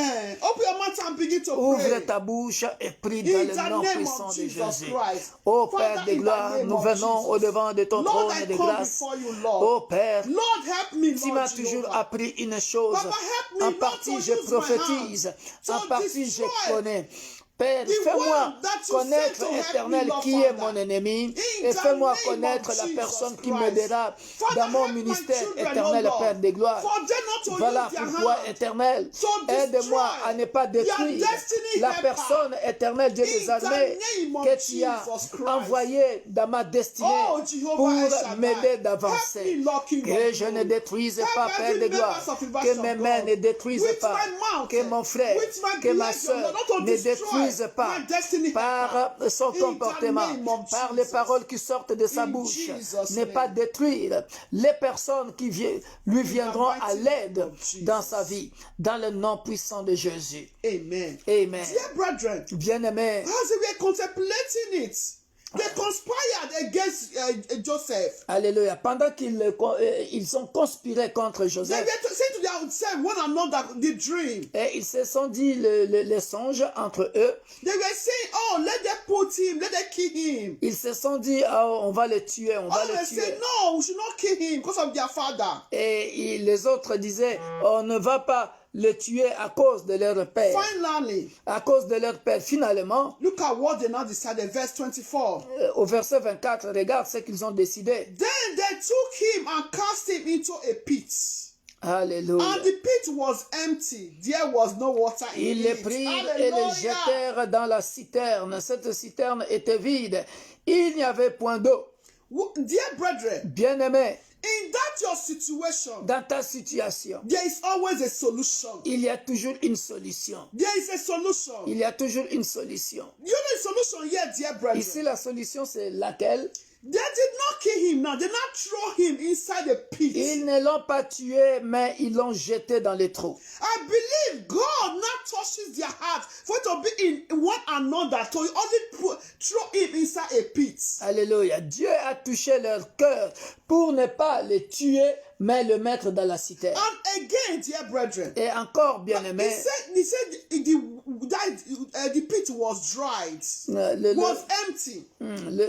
your mouth and begin to Ouvre pray. ta bouche et prie In dans the le nom name puissant of de Jesus Jésus. Christ. Ô Father, Père de in the gloire, name nous of venons Jesus. au devant de ton Lord, trône I de come grâce. before you, Lord. Ô Père, Lord, help me, tu Lord m'as toujours Jehovah. appris une chose. Papa, help me En not partie, to je use my prophétise. hand En to partie, je destroy. connais. Père, The fais-moi one that you connaître, sent to help Éternel, me, Lord qui est Father. mon ennemi, In et the fais-moi name connaître of la Jesus personne qui Christ. m'aidera Father, dans mon help my ministère, children, Éternel, oh Lord, Père des gloires. for them not to Voilà use their pourquoi, hands Éternel, to aide-moi destroy à ne pas their détruire destiny la helper. personne, Éternel Dieu des In armées, the name of que tu as Jesus Christ. envoyé dans ma destinée Oh, Jehovah pour El Shaddai, m'aider help d'avancer. me, Lord King Que of je ne Glory. détruise Help pas, Père every de members gloire, of University que of mes mains God. ne détruisent With pas, my mouth, que mon frère, with my que ma behavior, soeur not to ne destroy détruise pas my destiny par helper. son In the comportement, name of par les Jesus. paroles qui sortent de sa In bouche, Jesus' ne pas name. détruire les personnes qui lui viendront à mighty l'aide name of Jesus. dans sa vie, dans le nom puissant de Jésus. Amen. Amen. Dear brethren, Bien-aimés, as we were contemplating it, they conspired against Joseph. alléluia, pendant qu'ils ont conspiré contre They Joseph, were saying to themselves one another the dream. et ils se sont dit les songes entre eux. They were saying, oh, let them put him, let them kill him. Ils se sont dit, oh, on va le tuer, on va Others le say, tuer. no, we should not kill him because of their father. Et les autres disaient, on ne va pas le tuer à cause de leur père. Finally, À cause de leur père. Finalement, look at what they now decided, verse 24. au verset 24, regarde ce qu'ils ont décidé. Then they took him and cast him into a pit. Alléluia. And the pit was empty. There was no water in Ils les it. prirent et les Hallelujah. jetèrent dans la citerne. Cette citerne était vide. Il n'y avait point d'eau. Dear brethren, Bien-aimés, in that your situation, dans ta situation, there is always a solution. il y a toujours une solution. There is a solution. Il y a toujours une solution. You know the solution here, dear brethren. Ici, la solution, c'est laquelle? They did not kill him now. They not throw him inside the pit. Ils ne l'ont pas tué, mais ils l'ont jeté dans les trous. I believe God now touches their heart for it to be in one another, to only throw him inside a pit. Alléluia. Dieu a touché leur cœur pour ne pas les tuer, mais le mettre dans la citerne. And again, dear brethren, Et encore, bien-aimés, he said the pit was dried, was empty.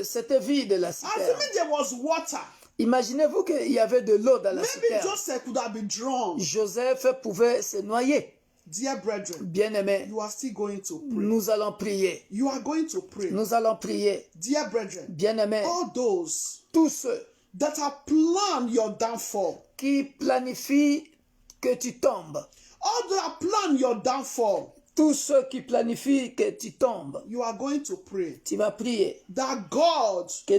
c'était vide, la citerne. Assuming there was water, Imaginez-vous qu'il y avait de l'eau dans la maybe citerne. Joseph could have been drowned. Joseph pouvait se noyer. Dear brethren, Bien-aimés, you are still going to pray. nous allons prier. You are going to pray. Nous allons prier. Dear brethren, Bien-aimés, all those tous ceux that have planned your downfall, qui planifient que tu tombes, all that have planned your downfall, tous ceux qui planifient que tu tombes, you are going to pray tu vas prier that God que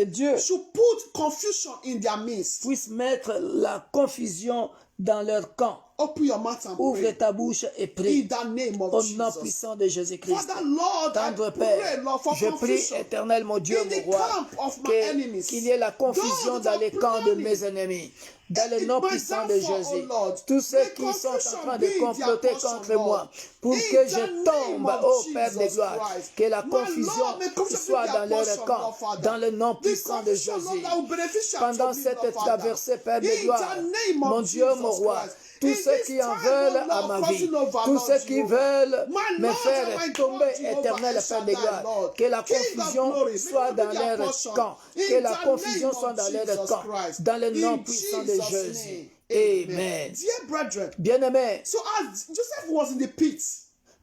Dieu should put confusion in their midst. puisse mettre la confusion dans leur camp. Open your mouth and Ouvre pray ta bouche et in prie the name of au nom Jesus. puissant de Jésus-Christ. Father, Lord, I Tendre pray, Père, Lord, for je prie, confusion éternel mon Dieu, in mon the roi, camp of my enemies. qu'il y ait la confusion Those dans that les camps de planning mes ennemis. Dans le in nom my puissant de downfall, Jésus, oh Lord, tous ceux may qui sont en confusion train be de their comploter portion, contre Lord. moi pour In que the je name tombe, of ô Père de Jesus gloire, Christ. que la My confusion Lord, may confusion be soit their dans leur portion, camp, Lord, Father. dans le nom The puissant de confusion, Jésus. Lord, that will beneficial Pendant to me, cette Lord, Father. traversée, Père de In gloire, the name of mon Dieu, Jesus mon roi, Christ. tous In ceux this qui en time, veulent oh à Lord, ma crossing vie, over, tous Lord ceux qui Jehovah. veulent My me Lord faire and my tomber, God, Jehovah éternel El Père de Shaddai, gloire, Lord. que la King of confusion glory, soit may dans be their leur portion. camp, In que la the confusion name soit of dans leur Jesus camp, Christ. dans le nom In puissant de Jesus' Jésus. name. Amen. Dear brethren, Bien-aimés, so as Joseph was in the pit,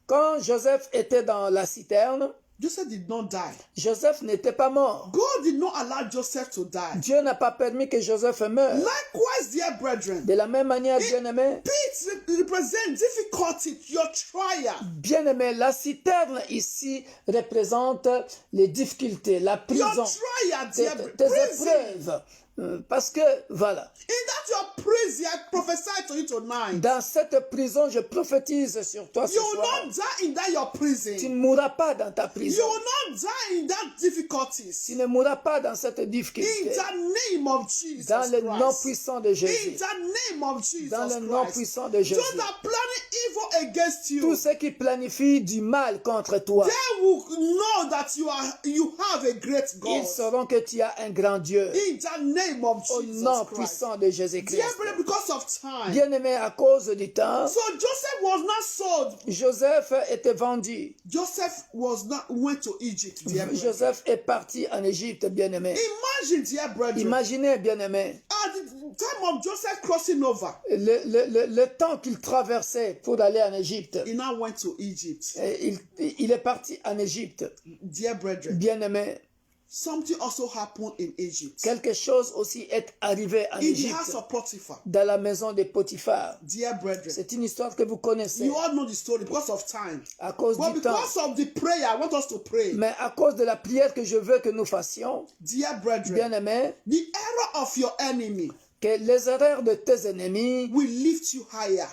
quand Joseph était dans la citerne, Joseph did not die. Joseph n'était pas mort. God did not allow Joseph to die. Dieu n'a pas permis que Joseph meure. Likewise, dear brethren, De la même manière, bien-aimé, pits represent difficulty, your trial. bien-aimé, la citerne ici représente les difficultés, la prison, Your trial, tes dear prison. épreuves. Parce que, voilà, In that your prison, I prophesy to you tonight. dans cette prison, je prophétise sur toi ce You will soir. not die in that your prison. Tu ne mourras pas dans ta You prison. will not die in that difficulties. Tu ne mourras pas dans cette In difficulté. the name of Jesus Dans le nom Christ. puissant de In Jésus. the name of Jesus Dans le nom Christ. puissant de Jésus. Those that planning evil against you, Tous ceux qui planifient du mal contre toi, they will know that you have a great God. ils sauront que tu as un grand Dieu. In the name of Au Jesus nom Christ. puissant de Jésus-Christ. Dear brother, because of time. Bien-aimé, à cause du temps, So Joseph was not sold. Joseph était vendu. Joseph went to Egypt, dear brother. Joseph est parti en Égypte, bien-aimé. Imagine, dear brother. Imaginez, bien-aimé, time of Joseph crossing over, le temps qu'il traversait pour aller en Égypte, he now went to Egypt. il est parti en Égypte. Dear brethren, Bien-aimé, something also happened in Egypt. quelque chose aussi est arrivé en In the Égypte, house of Potiphar. dans la maison de Potiphar. Dear brethren, C'est une histoire que vous connaissez you all know the story because of time. à cause But du temps. because of the prayer, I want us to pray. Mais à cause de la prière que je veux que nous fassions, Dear brethren, bien-aimé, the error of your enemy que les erreurs de tes ennemis will lift you higher.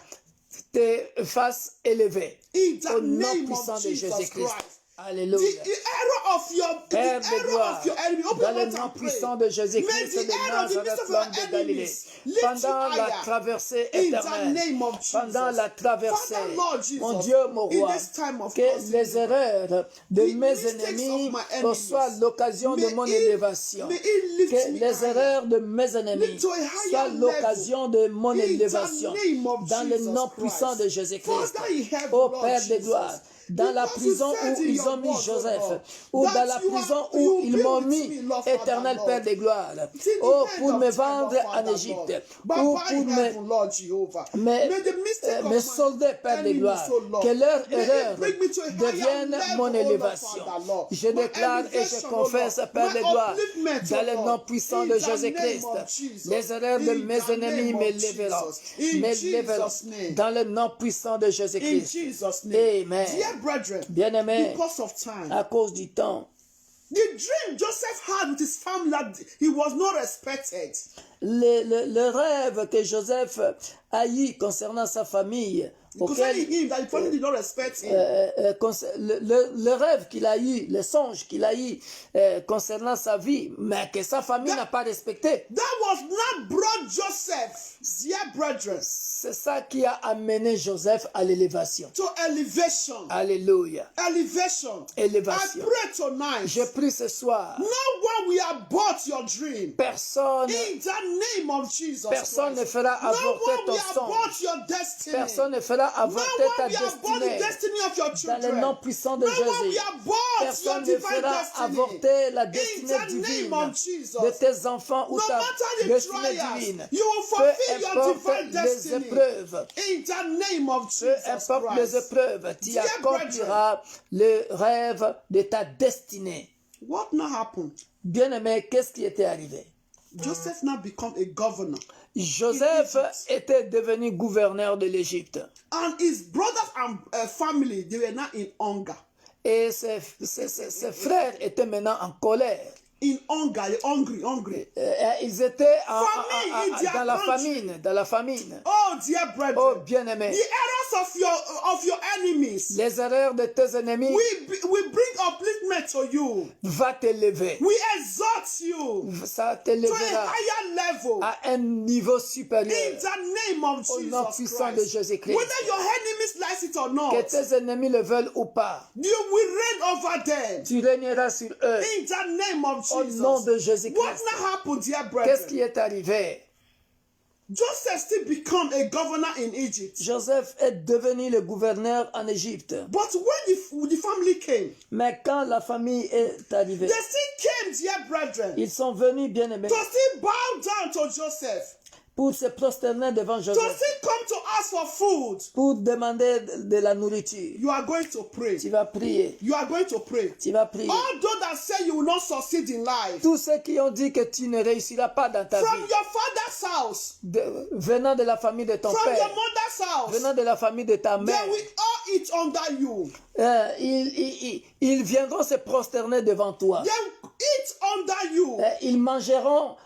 te fassent élever. In the Au nom name puissant of de Jesus Jésus-Christ. Christ. Alléluia. The error of your Père de gloire, enemy. Open dans your le mouth nom and pray. puissant de May Jésus-Christ the de error, the midst Nazareth, of l'homme your de Galilée, enemies lift you pendant la higher. traversée In the éternelle, name of Jesus. pendant la traversée, Father, Lord Jesus, mon Dieu, mon in roi, this time of que crossing les over, erreurs de the mes mistakes ennemis of my enemies, reçoivent l'occasion de may mon it- élévation. may it lift Que me les higher. erreurs de mes ennemis Lift to a higher soient level. l'occasion de mon In the élévation. name of Dans le Jesus nom Christ. puissant de Jésus-Christ. Father in heaven, Ô Lord Père de Jesus, gloire, dans la because you prison said où in ils your ont mis word, O Joseph, Lord, ou that dans la you prison are- où you ils be m'ont with mis, me, Lord, éternel Father, Père Lord. de gloire, Till the oh, end pour of me time, vendre Lord, en Father, Égypte, Lord. ou Baba pour in me heaven, Lord Jehovah. mais May the mistake of me my solder, Père de enemies, gloire, O Lord, que leur may it erreur bring me to a higher devienne level, mon O Lord, élévation. Father, Lord. Je My déclare et je elevation, O confesse, Lord. Père My de gloire, upliftment, dans O le Lord. nom puissant In de the Jésus-Christ, name of Jesus. les erreurs de In mes the ennemis name of m'élèveront, Jesus. In Jesus' name. dans le nom puissant de In Jésus-Christ. Jesus' name. Amen. Dear brethren, Bien-aimés, because of time, à cause du temps, the dream Joseph had with his family, that he was not respected. le rêve que Joseph a eu concernant sa famille, Concerning auquel, him, that the family did not respect him. le rêve qu'il a eu, le songe qu'il a eu concernant sa vie, mais que sa famille n'a pas respecté. That was not brought Joseph, dear brethren, C'est ça qui a amené Joseph à l'élévation. to elevation. Alléluia. Elevation. Élévation. I pray tonight. Je prie ce soir. No one will abort your dream. Personne, In the name of Jesus personne ne Christ. fera No avorter one ton will songe. abort your destiny. Personne ne fera No avorter ta one will abort the destinée. destiny of your Dans children. le nom puissant de No one Jésus. will abort your Personne ne divine fera destiny. avorter la In destinée the divine name of Jesus. de tes enfants ou No ta matter the destinée trials, divine. you will Peu fulfill your importe divine les destiny. épreuves, In the name of peu Jesus importe les Christ. épreuves, tu Dear accompliras le rêve de ta destinée. What now happened? Bien-aimé, qu'est-ce qui était arrivé? Joseph now become a governor. Joseph était devenu gouverneur de l'Égypte. And his brothers and family, they were now in hunger. Et ses frères étaient maintenant en colère. In hunger, hungry. Ils étaient Famine in their dans la country. dans la famine. Oh, dear brethren. Oh, bien-aimé, The errors of your enemies les erreurs de tes ennemis we bring upliftment to you. va t'élever. We exalt you Ça to a t'élèvera higher level. à un niveau In supérieur. the name of Au nom Jesus puissant de Christ. Jésus-Christ. Whether your enemies like it or Que not, tes ennemis le veulent ou pas, you will reign over them. tu régneras sur eux. In the name of Au nom de Jesus. What Jésus-Christ. now happened, dear Qu'est-ce qui brethren? est arrivé? Joseph still become a governor in Egypt. Joseph est devenu le gouverneur en Égypte. But when the family came, Mais quand la famille est arrivée, they still came, dear brethren, ils sont venus, bien-aimés, to still bow down to Joseph, pour se prosterner devant to Joseph, still come to ask for food. pour demander de la nourriture. You are going to pray. Tu vas prier. You are going to pray. Tu vas prier. All those that say you will not succeed in life, Tous ceux qui ont dit que tu ne réussiras pas dans ta from vie, your father's house, venant de la famille de ton from your père, mother's house, venant de la famille de ta they mère, will all eat under you. ils viendront se prosterner devant toi. They will eat under you. Ils mangeront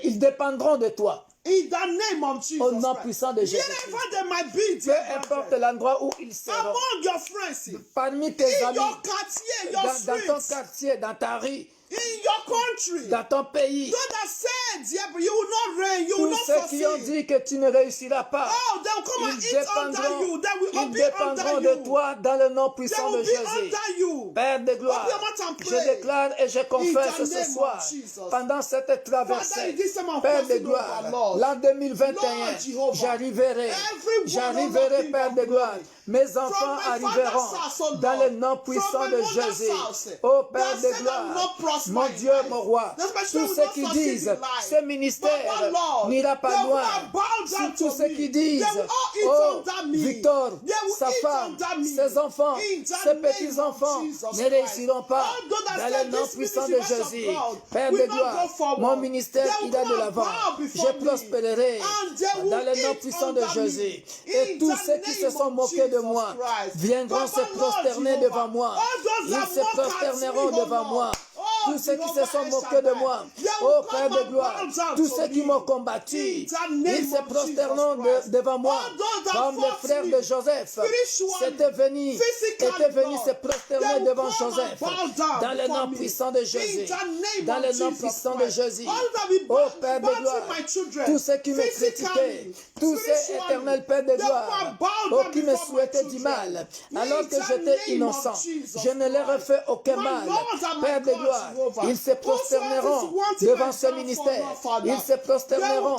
ils dépendront de toi. In the name of Jesus Au nom Christ. puissant de Jésus. Wherever they might be, Peu dear importe brethren, l'endroit où ils seront, among your friends, parmi tes in amis, your quartier, your dans ton streets, quartier, dans ta rue, in your country, dans ton pays, those that say diable, you will not reign, you will Tous not ceux qui ont succeed. dit que tu ne réussiras pas, Oh, they will come and ils eat under you. They will all be dépendront under de you. toi dans le nom They puissant will de be Jésus. under you. Père de gloire, Open your mouth and je pray. déclare et je confesse In the ce name soir, of Jesus. pendant cette Father, traversée, in this time of Père de crossing gloire, over, Lord. l'an 2021, Lord Jehovah, j'arriverai, everyone, Lord, King Père of de gloire. glory. Mes enfants From my arriveront father's house, oh dans Lord. le nom puissant From my de mother's Jésus. house. Ô Père That de said, I'm gloire, not prosper mon in Dieu, life. mon roi, That's my tous son will ceux not qui succeed disent in life. ce ministère Papa, Lord, n'ira they pas will loin, not bow down tous to ceux me. qui disent, They will all eat oh, under me. Victor, They will sa eat femme, under me. ses enfants, In the ses name of petits-enfants Jesus ne Christ. réussiront pas All those that dans say le nom this puissant de ministry of Jésus. God Père will de not gloire, go forward. mon ministère They will ira de come and l'avant. bow Je before me. prospérerai And they will dans le nom eat puissant de under Jésus. me. Et In tous the ceux qui se name sont of moqués de Jesus moi Christ. viendront Papa, se Lord prosterner Jehovah, devant moi. all those Ils that se mock at me, prosterneront oh devant Lord. moi. Oh, Tous ceux qui se Jehovah sont El moqués de Shaddai, moi, they will ô come Père de and gloire, bow down tous to ceux qui me. m'ont combattu, In the ils name se of prosterneront Jesus Christ. devant moi, All those that comme les fought frères me de Joseph spiritually, étaient venus physically, se prosterner Lord, devant they will come Joseph, and bow down dans le before nom me. puissant de In Jésus, the name dans of le nom Jesus puissant de Christ. Jésus. All that will Ô Père de battle gloire, my children, tous ceux qui me physically, critiquaient, tous ces spiritually, éternels Pères de they gloire, will bow ô down qui me before my souhaitaient du children. mal, In alors que the j'étais name innocent, of Jesus je ne leur ai Christ. fait aucun My mal. Lord and my Père de God, gloire, Jehovah. ils se prosterneront devant ce ministère, ils se prosterneront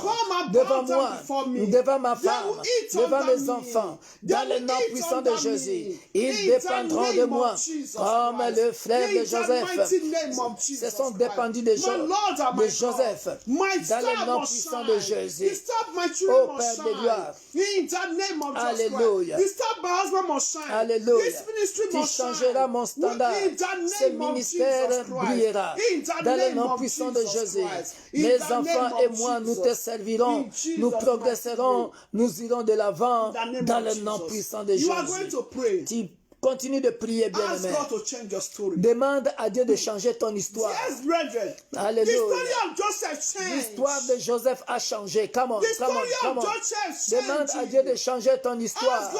devant moi, devant ma femme, devant mes enfants, dans le nom puissant de Jésus. Ils dépendront de moi, comme le frère de Joseph se sont dépendus de Joseph, dans le nom puissant de Jésus. Ô Père de gloire, alléluia, alléluia, tu changeras mon standard, ce ministère brillera, dans le nom puissant de Jésus. Mes enfants et moi, nous te servirons, nous progresserons, nous irons de l'avant, dans le nom puissant de Jésus. Tu continue de prier, bien-aimé. Demande à Dieu de changer ton histoire. Alléluia. L'histoire de Joseph a changé. Come on, come on, come on. Demande à Dieu de changer ton histoire.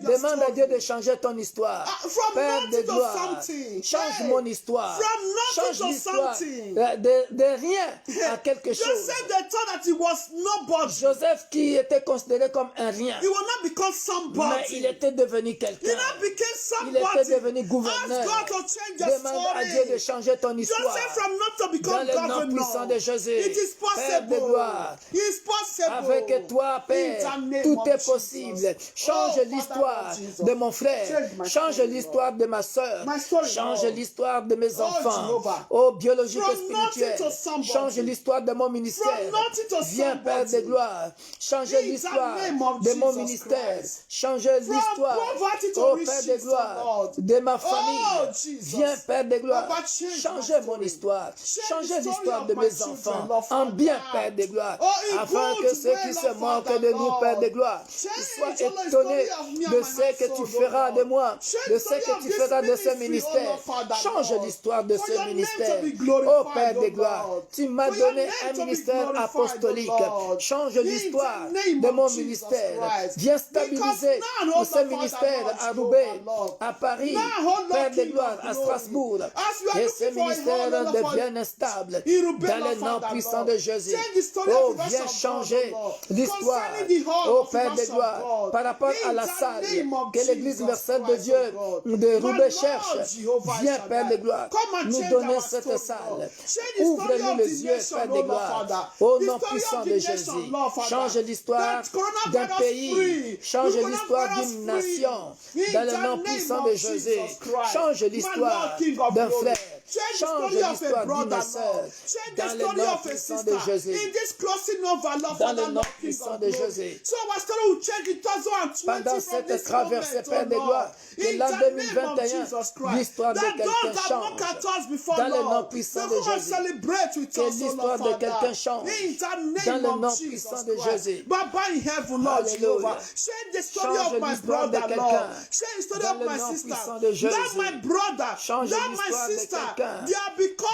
Demande à Dieu de changer ton histoire. Père de gloire, change mon histoire. Change l'histoire de rien à quelque chose. Joseph qui était considéré comme un rien, mais il était devenu quelqu'un. Il était devenu gouverneur. Demande à Dieu de changer ton histoire. Dans le nom puissant de Jésus. Père de gloire. Avec toi, Père, tout est possible. Change l'histoire de mon frère. Change l'histoire de ma soeur. Change l'histoire de mes enfants. Oh, biologique et spirituel. Change l'histoire de mon ministère. Viens, Père de gloire. Change l'histoire de mon ministère. Change l'histoire. Oh, Père de gloire, de ma famille. Viens, Père de gloire, changez mon histoire. Changez l'histoire de mes enfants en bien, Père de gloire, afin que ceux qui se moquent de nous, Père de gloire, soient étonnés de ce que tu feras de moi, de ce que tu feras de ce ministère. Change l'histoire de ce ministère. Oh Père de gloire, tu m'as donné un ministère apostolique. Change l'histoire de mon ministère. Viens stabiliser ce ministère à Roubaix, à Paris, Père de gloire, à Strasbourg, et ce ministère devienne stable dans le nom puissant de Jésus. Oh, viens changer l'histoire, oh Père de gloire, par rapport à la salle que l'Église universelle de Dieu de Roubaix cherche. Viens, Père de gloire, nous donner cette salle. Ouvre-nous les yeux, Père de gloire, au nom puissant de Jésus. Change l'histoire d'un pays, change l'histoire d'une nation, dans le nom puissant de Jésus. Change l'histoire d'un frère. Change l'histoire d'une sœur. Dans le nom puissant de Jésus. Dans le nom puissant de Jésus. Pendant cette traversée, Père de gloire, que l'an 2021, l'histoire de quelqu'un change. Dans le nom puissant de Jésus. Que l'histoire de quelqu'un change. Dans le nom puissant de Jésus. Alléluia. Change l'histoire de quelqu'un. Dans le nom puissant de Jésus. Change l'histoire de quelqu'un.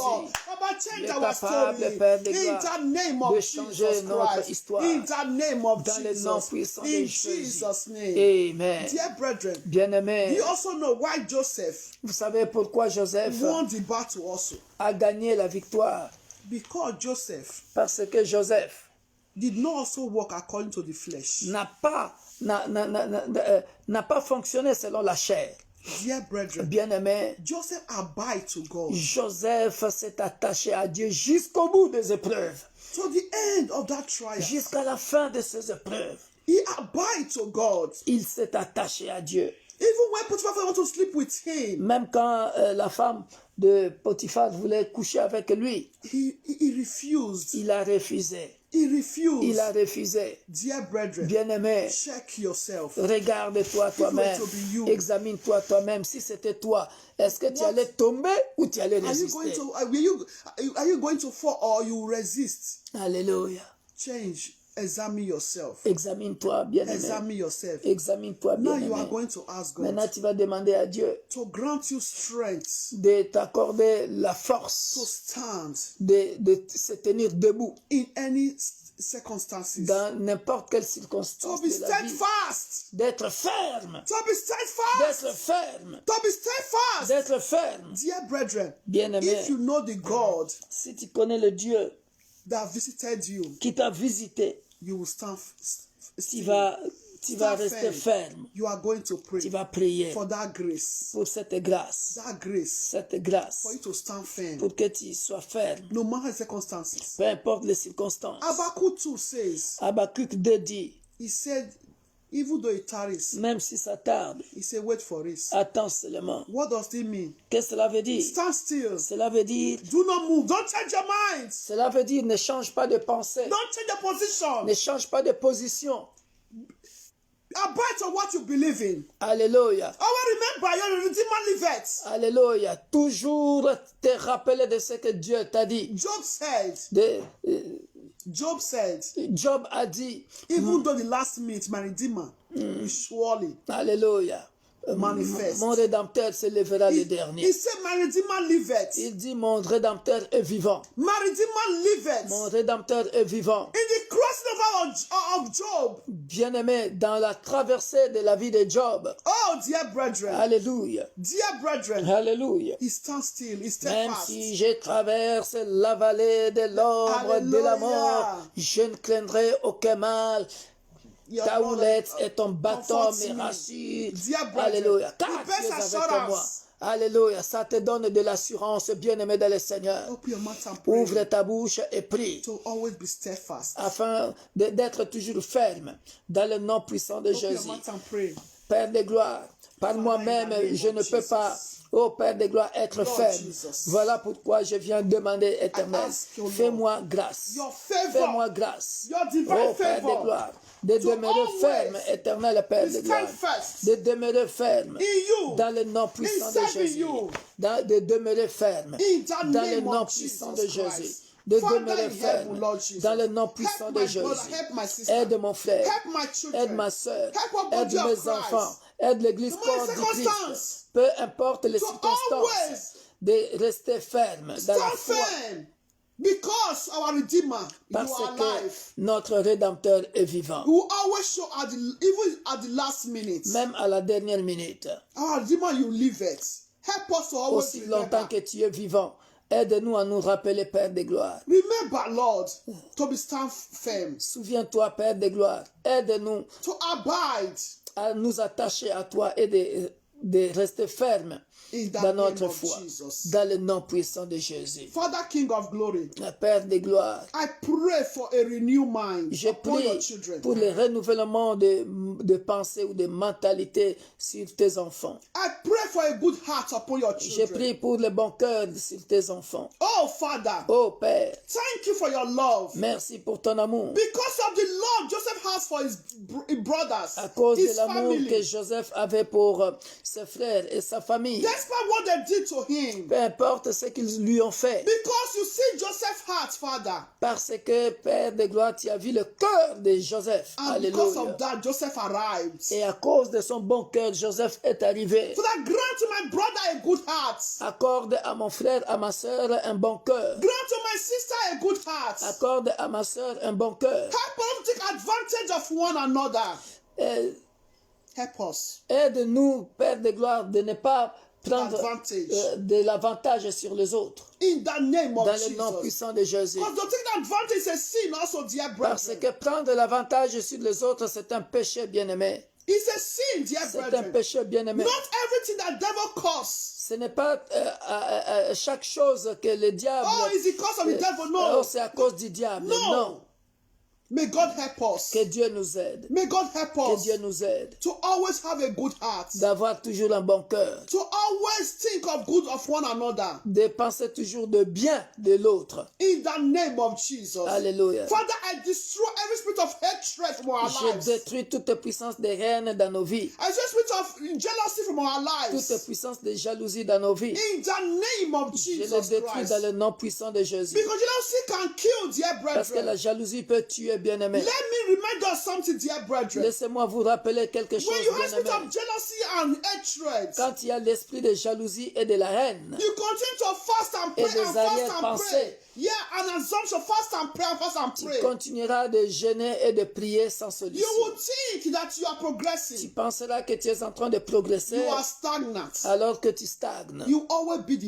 Lord. Baba, Il change est our capable, story. Père de In gloire, the name de of changer Jesus notre Christ. histoire. In the name of Dans le nom Jesus. puissant de In Jésus. Jesus' name. Amen. Dear brethren, do Bien-aimés, you also know why Joseph vous savez pourquoi Joseph won the battle also? a gagné la victoire? Because Joseph Parce que Joseph did not also walk according to the flesh. n'a pas fonctionné selon la chair. Dear brethren, Bien-aimé, Joseph abide to God. Joseph s'est attaché à Dieu jusqu'au bout des épreuves, To the end of that trial, jusqu'à la fin de ces épreuves. he abide to God. Il s'est attaché à Dieu. Even when Potiphar want to sleep with him, Même quand la femme de Potiphar voulait coucher avec lui, he refused. il a refusé. He refused. Il a refusé. Dear brethren, Bien-aimé, check yourself. regarde-toi toi-même. to be you. Examine-toi toi-même. Si c'était toi, est-ce que tu allais tomber ou tu allais Are you going résister? to are you going to fall or you resist? Alléluia. Change. Examine yourself. Examine-toi, bien-aimé. Examine yourself. Examine-toi, Now you are bien-aimé. going to ask Maintenant, God tu vas demander à Dieu to grant you strength de t'accorder la to force stand de se tenir debout in any circumstances. dans n'importe quelle To circonstance be de la vie. steadfast. D'être ferme. To be steadfast. D'être ferme. To be steadfast. D'être ferme. Dear brethren, Bien-aimé, if you know the God si tu connais le Dieu that visited you, qui t'a visité, you will stand. tu vas Stand rester ferme. You are going to pray Tu vas prier for that grace. pour cette grâce. That grace Cette grâce. for you to stand firm. Pour que tu sois ferme. No matter the circumstances. Peu importe les circonstances. Habakkuk 2 says, Habakkuk 2 dit, he said, even though it tarries, même si ça tarde, he said, wait for it. attends seulement. What does it mean? Qu'est-ce que cela veut dire? Stand still. Cela veut dire, Do not move. Don't change your minds. cela veut dire ne change pas de pensée. Don't change your position. Ne change pas de position. Abide on what you believe in. Alléluia. Always remember, your Redeemer liveth. Alléluia. Toujours te rappeler de ce que Dieu t'a dit. Job said, Job a dit, even though the last minute, my Redeemer will surely Alléluia. manifest. Mon Rédempteur se lèvera le He dernier. said, my Redeemer liveth. Il dit, mon Rédempteur est vivant. My Redeemer liveth. Mon Rédempteur est vivant. In the crossing over of Job. Bien-aimé, dans la traversée de la vie de Job. Oh, dear brethren. Alléluia. Dear brethren. Alléluia. He stands still. He Même steadfast. si je traverse la vallée de l'ombre de la mort, je ne craindrai aucun mal. Your Ta Lord, houlette et ton bâton comforts me me. rassurent. Dear brethren, Alléluia. Car the tu es best avec moi. assurance. Alléluia. Ça te donne de l'assurance, bien-aimé dans le Seigneur. Open your mouth and pray Ouvre ta bouche et prie. to always be steadfast. Afin d'être toujours ferme dans le nom puissant de Open your Jésus. mouth and pray. Père de gloire, par moi-même, je ne peux pas, ô Père de gloire, être ferme. Voilà pourquoi je viens demander, Éternel, fais-moi grâce. Your favor, Fais-moi grâce, your ô divine Père de favor, gloire, de demeurer always ferme, Éternel Père de be gloire, steadfast de demeurer ferme in you, dans le nom puissant in de serving Jésus, you, de demeurer ferme in the dans le name nom of puissant Jesus de Jésus. Christ. De Father demeurer in ferme heaven, Lord Jesus. dans le nom puissant Help de my Jésus. brother, help my sister, Aide mon frère, help my children, aide ma soeur, help our aide body of mes Christ. enfants, aide l'église No matter corps du circumstance, Christ. Peu importe les to circonstances, always de rester ferme dans la stand foi. firm, because our Redeemer, you Parce are que alive. notre Rédempteur est vivant. You will always show even at the last minute. Même à la dernière minute. Our Redeemer, you live it. Help us to always Aussi longtemps remember. que tu es vivant, aide-nous à nous rappeler, Père de gloire. Remember, Lord, to be stand firm, Souviens-toi, Père de gloire, aide-nous to abide à nous attacher à toi et de rester fermes in the dans name notre of foi, Jesus. dans le nom puissant de Jésus. Father, King of glory, Père de gloire, I pray for a renewed mind je upon your prie children. pour le renouvellement de pensée ou de mentalité sur tes enfants. I pray for a good heart upon your Je children. prie pour le bon cœur sur tes enfants. Oh, Father, Oh Père, thank you for your love. merci pour ton amour. Because of the love Joseph has for his brothers, À cause de his l'amour que family. Joseph avait pour ses frères et sa famille. Despite what they did to him. Peu importe ce qu'ils lui ont fait. Because you see Joseph's heart, Father. Parce que, Père de gloire, tu as vu le cœur de Joseph. And because Alléluia. of that, Joseph arrived. Et à cause de son bon cœur, Joseph est arrivé. Father, grant to my brother a good heart. Accorde à mon frère, à ma soeur, un bon cœur. Grant to my sister a good heart. Accorde à ma soeur un bon cœur. Help us to take advantage of one another. Euh, Help us. Aide-nous, Père de gloire, de ne pas prendre Advantage. de l'avantage sur les autres. In the name of Dans le nom Jesus. puissant de Jésus. Because to take advantage is a sin also, dear Parce brethren. que prendre l'avantage sur les autres, c'est un péché bien-aimé. It's a sin, dear C'est un brethren. péché bien-aimé. Not everything that devil causes. Ce n'est pas chaque chose que le diable... Oh, it's because of the devil. No. c'est à cause du diable. No. Non. May God help us. Que Dieu nous aide. May God help Que us Dieu nous aide. to always have a good heart. D'avoir toujours un bon cœur. To always think of good of one another. De penser toujours de bien de l'autre. In the name of Jesus. Alléluia. Father, I destroy every spirit of hatred from our Je lives. détruis toute puissance des haines dans nos vies. I destroy spirit of jealousy from our lives. Toute puissance de jalousie dans nos vies. In the name of Je le Jesus détruis Christ. dans le nom puissant de Jésus. Because jealousy can kill, dear Parce que la brethren. jalousie peut tuer, bien-aimé. Let me remind us something, dear brethren. Laissez-moi vous rappeler quelque chose, When you have spirit bien-aimé. of jealousy and hatred, Quand il y a l'esprit de jalousie et de la haine, you continue to fast and pray Et des and fast and arrière-pensées. pray. Yeah, an assumption, fast and pray and fast and tu pray. continueras de jeûner et de prier sans You solution. will think that you are Tu progressing. penseras que tu es en train de progresser You are stagnant. alors que tu stagnes. You always be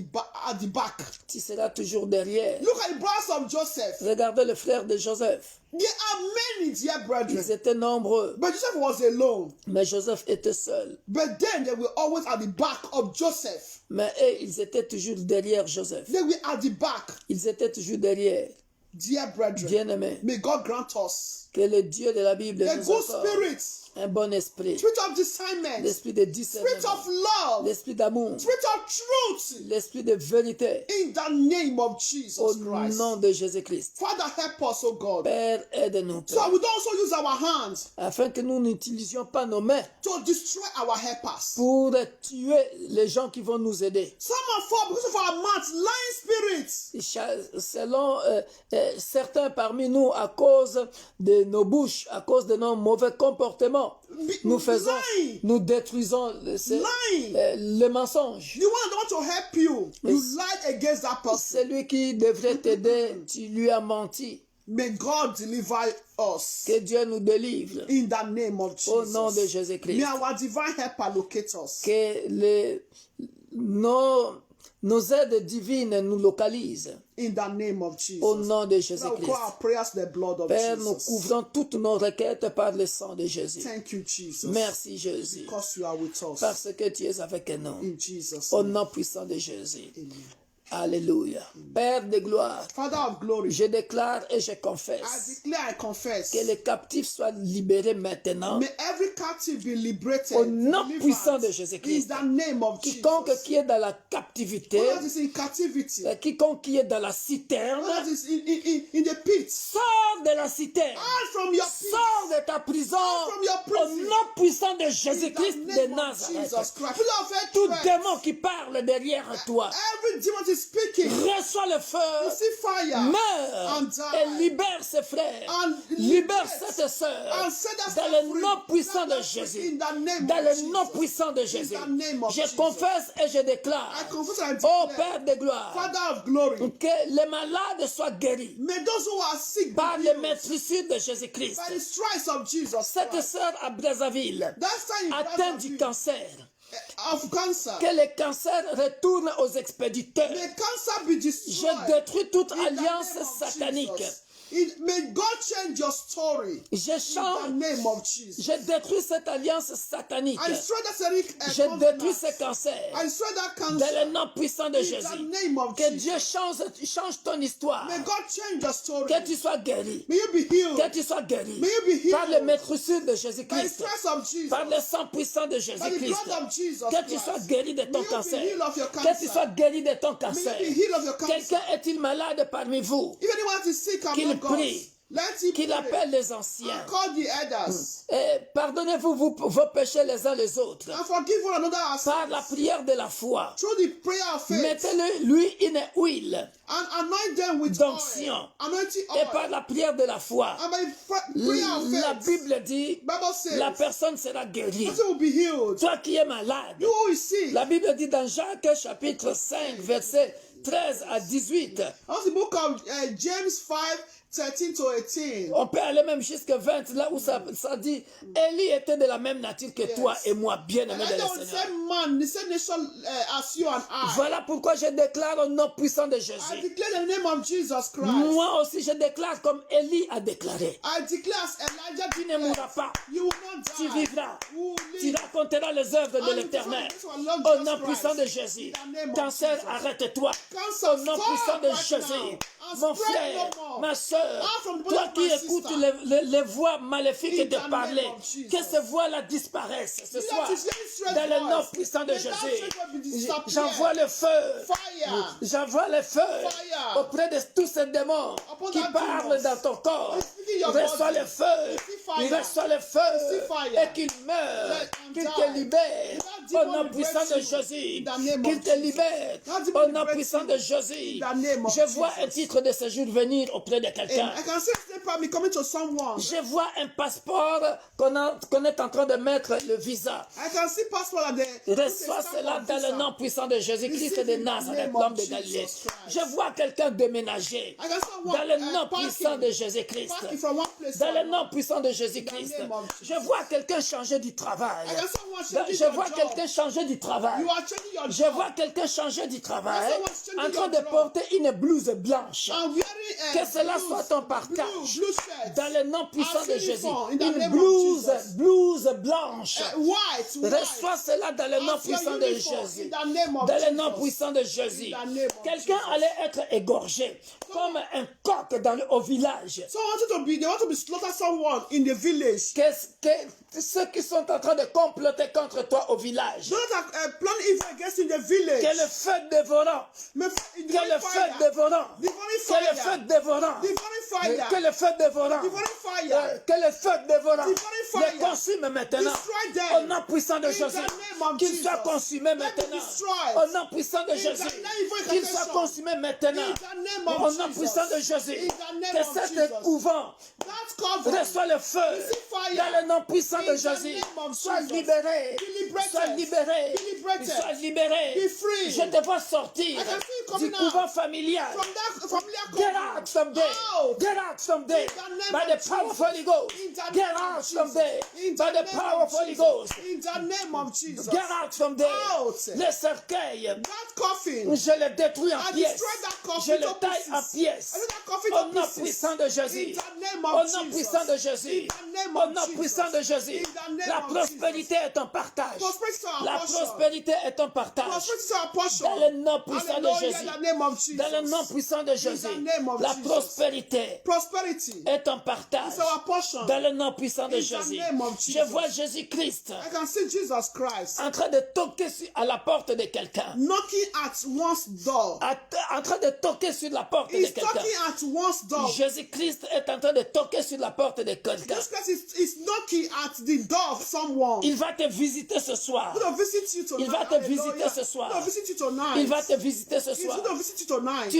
at the back. Tu seras toujours derrière. Look at the brothers of Joseph. Regardez le frère de Joseph. There are many, dear Ils brethren. étaient nombreux, But Joseph was alone. mais Joseph était seul. But then they were always at the back of Joseph. Mais eux, ils étaient toujours derrière Joseph. They were at the back. Ils étaient toujours derrière. Dear brethren, Bien-aimés, may God grant us que le Dieu de la Bible a nous good accorde spirit, un bon esprit. spirit of discernment, L'esprit de spirit discernement, of love, l'esprit d'amour, spirit of truth, l'esprit de vérité. in the name of Jesus Au Christ. nom de Jésus-Christ. Father, help us, oh God, Père, aide-nous, so Père, we don't also use our hands afin que nous n'utilisions pas nos mains to destroy our helpers. pour tuer les gens qui vont nous aider. Some are fall because of our mouth, lying spirits. Selon certains parmi nous, à cause de nos bouches, à cause de nos mauvais comportements, nous détruisons le mensonge. The one that want to help you, you lied against that person. Celui qui devrait t'aider, tu lui as menti. May God deliver us Que Dieu nous délivre. in the name of Au nom de Jesus. Jésus-Christ. May our divine helper locate us. Que nos aides divines nous localisent. In the name of Jesus. Au nom de Now we Jésus-Christ. call our prayers the blood of Père, nous Jesus. couvrons toutes nos requêtes par le sang de Jésus. Thank you, Jesus. Merci Jésus, Because you are with us. parce que tu es avec nous. In Jesus' Au name. nom puissant de Jésus. Amen. Alléluia. Père de gloire, Father of glory, je déclare et je I confesse declare, I confess, que les captifs soient libérés maintenant. may every captive be liberated. Au nom delivered puissant de in Jésus-Christ. the name of Quiconque Jesus. qui est dans la captivité, Whether it is in captivity, quiconque qui est dans la citerne, whether it is in the pit, sors de la citerne. out from your pit, Sors de ta prison from your au prison. nom puissant de in Jésus-Christ the de name of Nazareth. Jesus Christ. Put of Tout hatred. démon qui parle derrière toi, Every demon is speaking. reçois le feu, Receive fire. meurs And die. et libère ses frères, And libère liberate. cette sœur And set us dans le free. nom puissant de Set us free Jésus. in the name Dans of le Jesus. nom puissant de Jésus. In the name of Je Jesus. confesse et je déclare, I confess and ô declare, Père de gloire, Father of glory, que les malades soient guéris may those who are sick be par le healed maîtrisure de Jésus-Christ. by the stripes of Jesus Cette Christ. sœur à Brazzaville, That's time atteinte du cancer, of cancer. que le cancer retourne aux expéditeurs. May cancer be destroyed. Je détruis toute in the alliance name of satanique. Jesus. May God change your story. Je In the change, name of Jesus. je détruis cette alliance satanique. I destroy that satanic Je détruis ce covenant. cancer. I destroy that Dans le cancer. nom puissant de In the Jésus. name of Que Jesus. Dieu change ton histoire. May God change your story. Que tu sois guéri. May you be healed. Que tu sois guéri. May you be healed. Par le maîtrisure de By the Jésus-Christ. stripes of Jesus. Par le sang puissant de By the Jésus-Christ. blood of Jesus Que tu Christ. sois guéri de ton May you be cancer. healed of your Que tu cancer. sois guéri de ton May cancer. you be healed of your cancer. Quelqu'un est-il malade parmi vous? If anyone is sick Qu'il among us, prie. let him Qu'il pray. appelle les anciens. And call the elders. Pardonnez-vous vos péchés les uns les autres. And forgive one another our Par la sins. prière de la foi. Through the prayer of faith. Mettez-lui une huile And anoint them with d'onction. oil. Anointing Et par oil. la prière de la foi. And by prayer of La faith. Bible dit, Bible says, la personne sera guérie. person will be healed. Toi qui es malade. You who is sick. La Bible dit dans Jacques chapitre 5, verset 13 à 18. Also the book of James 5, 13 to 18. On peut aller même jusqu'à 20, là où ça dit, Élie était de la même nature que toi et moi, bien-aimé de And le the Seigneur. same man, the same nation as you and I. Voilà pourquoi je déclare au nom puissant de I Jésus. declare the name of Jesus Christ. Moi aussi, je déclare comme Élie a déclaré. I declare as Elijah Tu ne mourras declared, pas, you will not tu die. vivras. You will Tu live. raconteras les œuvres de And l'Éternel. this one, Lord Au Jesus nom Christ. puissant de Jésus. In the name of Cancer, Jesus. arrête-toi. Cancer, Au nom stop puissant de right Jésus. now. And Mon spread frère, no more. ma soeur, sœur, Out from the toi body of qui my écoutes sister. les voix maléfiques In te the parler, name of Jesus. que ces voix-là disparaissent ce You soir. have to hear this strange Dans le nom voice. puissant de May that Jésus, strange voice be disappear. j'envoie le feu. Fire. J'envoie le feu Fire. auprès de tous ces démons Upon qui that parlent demons. dans ton corps. Speaking your Reçois body. le feu. Receive fire. Il reçoit le feu. Receive fire. Et qu'il meure. Let him Qu'il die. te libère. That Au demon nom will puissant break de you. Jésus. In the name Qu'il of te Jesus. libère. That demon Au will nom break puissant you. de Jésus. In the name of Je vois un Jesus. titre de séjour venir auprès de And quelqu'un. I can see the me coming to someone. Je vois un passeport qu'on est en train de mettre le visa. I can see passport at the. Reçois cela dans le nom puissant de Jésus-Christ de Nazareth, l'homme de Galilée. Je vois quelqu'un déménager I can see dans one le nom parking. puissant de Jésus-Christ. Parking from one place Dans to le another. nom puissant de Jésus-Christ. In the name of Jesus. Je vois quelqu'un changer du travail. I can see one changing Je your vois job. quelqu'un changer du travail. You are changing your Je job. vois quelqu'un changer du travail changing en train your de job. porter une blouse blanche. And wearing Que cela blue- soit ton partage. blue shirt. Dans le nom puissant And de Jésus. uniform in the Une name of blouse, Jesus. blouse blanche. White. Reçois cela dans le nom As your puissant de uniform Jésus. in the name of Dans le nom Jesus. puissant de Jésus. In the name of Quelqu'un Jesus. allait être égorgé comme un coq au village. So they want to be slaughter someone in the village. Ceux qui sont en train de comploter contre toi au village. Those that plan evil against in the village. Que le feu dévorant. Que Que le feu dévorant. Que le feu dévorant. fire. Que le feu dévorant. Devouring fire. Que le feu dévorant Devouring fire. les consume maintenant. Destroy them. Au nom puissant de In Jésus. the name of Qu'il Jesus. soit consumé Let them maintenant. destroy. Au nom puissant de In Jésus. the name of Qu'il soit Jesus. consumé maintenant. In the name of Au nom Jesus. puissant de Jésus. In the name Que of cet Jesus. couvent That cover. reçoit le feu. Receive fire. Dans le nom puissant In de the Jésus. name of Sois Jesus. libéré. Be liberated. Sois libéré. Be liberated. Sois libéré. Be free. Je te vois sortir I can see you du coming couvent out familial. From that familiar Get cover. out someday. Out. Get out someday. In the name By of the power of Jesus. Holy Ghost. In the Get name of out Jesus. someday. In By the name power of Holy Jesus. Ghost. In the name of Jesus. Get out someday. Out. Le cercueil, That coffin. je le détruis en I pièces. destroy that coffin Je le to taille en pieces. pièces. I destroy that coffin Au to nom pieces. puissant de Jésus. In the name Au of nom Jesus. puissant de Jésus. In the name Au of nom Jesus. puissant de Jésus. In the name La of prospérité est un partage. Prosperity is our La portion. prospérité est un partage. Prosperity is our portion. Dans le nom puissant de Hallelujah, Jésus. in the name of Jesus. Dans le nom puissant de Jésus. In the name of La Jesus. prospérité Prosperity est un partage. is our portion. Dans le nom puissant de In the Jésus. name of Je Jesus. vois Jésus-Christ I can see Jesus Christ en train de toquer à la porte de quelqu'un. knocking at one's door. En train de toquer sur la porte de He's quelqu'un. knocking at one's door. Jésus-Christ est en train de toquer sur la porte de quelqu'un. Jesus Christ is knocking at the door of someone. Il va te visiter ce soir. He's going to visit you tonight. Il va te Hallelujah. visiter ce soir. He's going to visit you tonight. Il va te visiter ce He's soir. going to visit you tonight.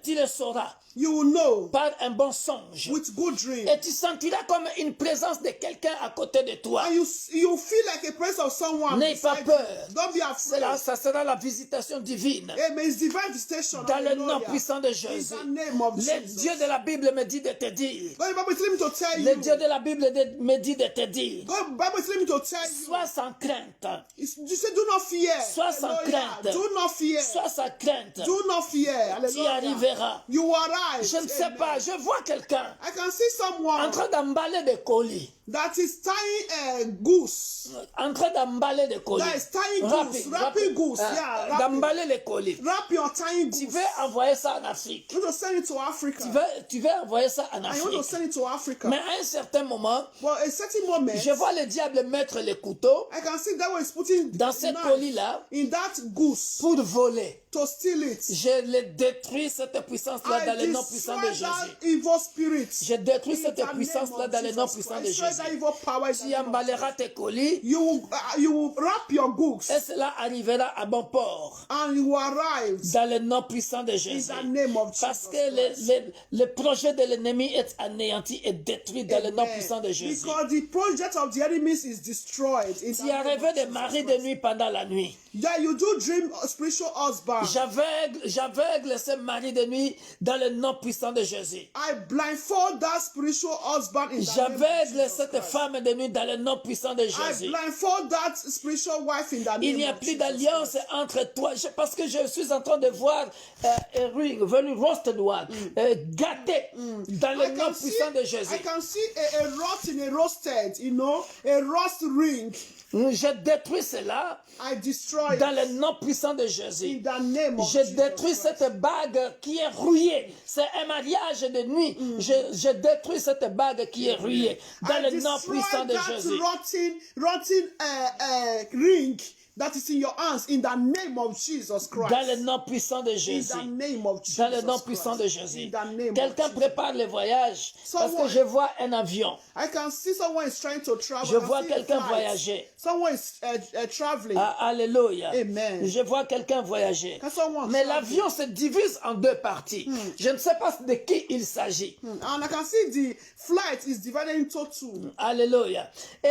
Tu le sauras You will know par un bon songe. with good dream. Et tu sentiras comme une présence de quelqu'un à côté de toi. And you feel like a presence of someone. N'aie pas beside peur. you. Don't be afraid. Ça sera la visitation divine. Amen. It's divine visitation. Dans le nom Hallelujah. puissant de In Jésus. the name of Le Jesus. Dieu de la Bible me dit de te dire. God, the Bible is telling me to tell Le you. Dieu de la Bible me dit de te dire. God, the Bible is telling me to tell you. Sois sans crainte. You say, do not fear. Sois sans Hallelujah. crainte. Do not fear. Sois sans crainte. Do not fear. Tu y Hallelujah. arriveras. You will arrive. Je ne sais Amen. pas, je vois quelqu'un I can see en someone train d'emballer des colis. that is tying a goose. En train d'emballer des colis. That is tying goose. Wrapping goose. Yeah, wrapping. D'emballer les colis. Wrapping or tying Tu goose. veux envoyer ça en Afrique. You want to send it to Africa. Tu veux envoyer ça en And you want to Afrique. send it to Africa. Mais à un certain moment, But a certain moment, je vois le diable mettre les couteaux I can see that one is putting dans ce knife colis-là in that goose pour voler. to steal it. Je le détruis cette puissance-là dans I le nom puissant de destroy that Jésus. evil spirit. Je détruis In cette the name puissance-là of dans le nom Jesus puissant de Christ. Destroy that Jésus. evil power in the Tu name of emballeras tes colis you will wrap your goods et cela arrivera à bon port and you will arrive dans le nom puissant de in Jésus. the name of Parce Jesus que Christ. le projet de l'ennemi est anéanti et détruit dans le nom Amen. puissant de Jésus. Because the project of the enemies is destroyed. In the Tu as name rêvé of de Jesus mari de Christ. nuit pendant la nuit. Yeah, you do dream a spiritual husband. J'aveugle ce mari de nuit dans le nom puissant de Jésus. I blindfold that spiritual husband in the name of J'aveugle Jesus cette cette Christ. femme de nuit dans le nom puissant de I Jésus. blindfold that spiritual wife in the Il n'y name a of plus Jesus d'alliance Christ. entre toi. Parce que je suis en train de voir venu roasted one, gâté dans le nom puissant de I Jésus. can see a rot in a roasted, a rust ring. Je détruis cela I destroy dans it le nom puissant de in Jésus. the name of Je Jesus détruis Christ. cette bague qui est rouillée. C'est un mariage de nuit. Je détruis cette bague qui est rouillée dans I le nom destroy puissant de that Jésus. rotten ring that is in your hands in the name of Jesus Christ. Dans le nom puissant de In Jésus. the name of Jesus Dans le nom Christ. puissant de Jésus. In the name Quelqu'un of Jesus. prépare le voyage parce que Someone- je vois un avion. I can see someone is trying to travel. Je I can vois see a quelqu'un flight. voyager. Someone is traveling. Ah, alléluia. Amen. Je vois quelqu'un voyager. Can someone Mais travel? l'avion se divise en deux parties. Je ne sais pas de qui il s'agit. And I can see the flight is divided into two. Alléluia. Et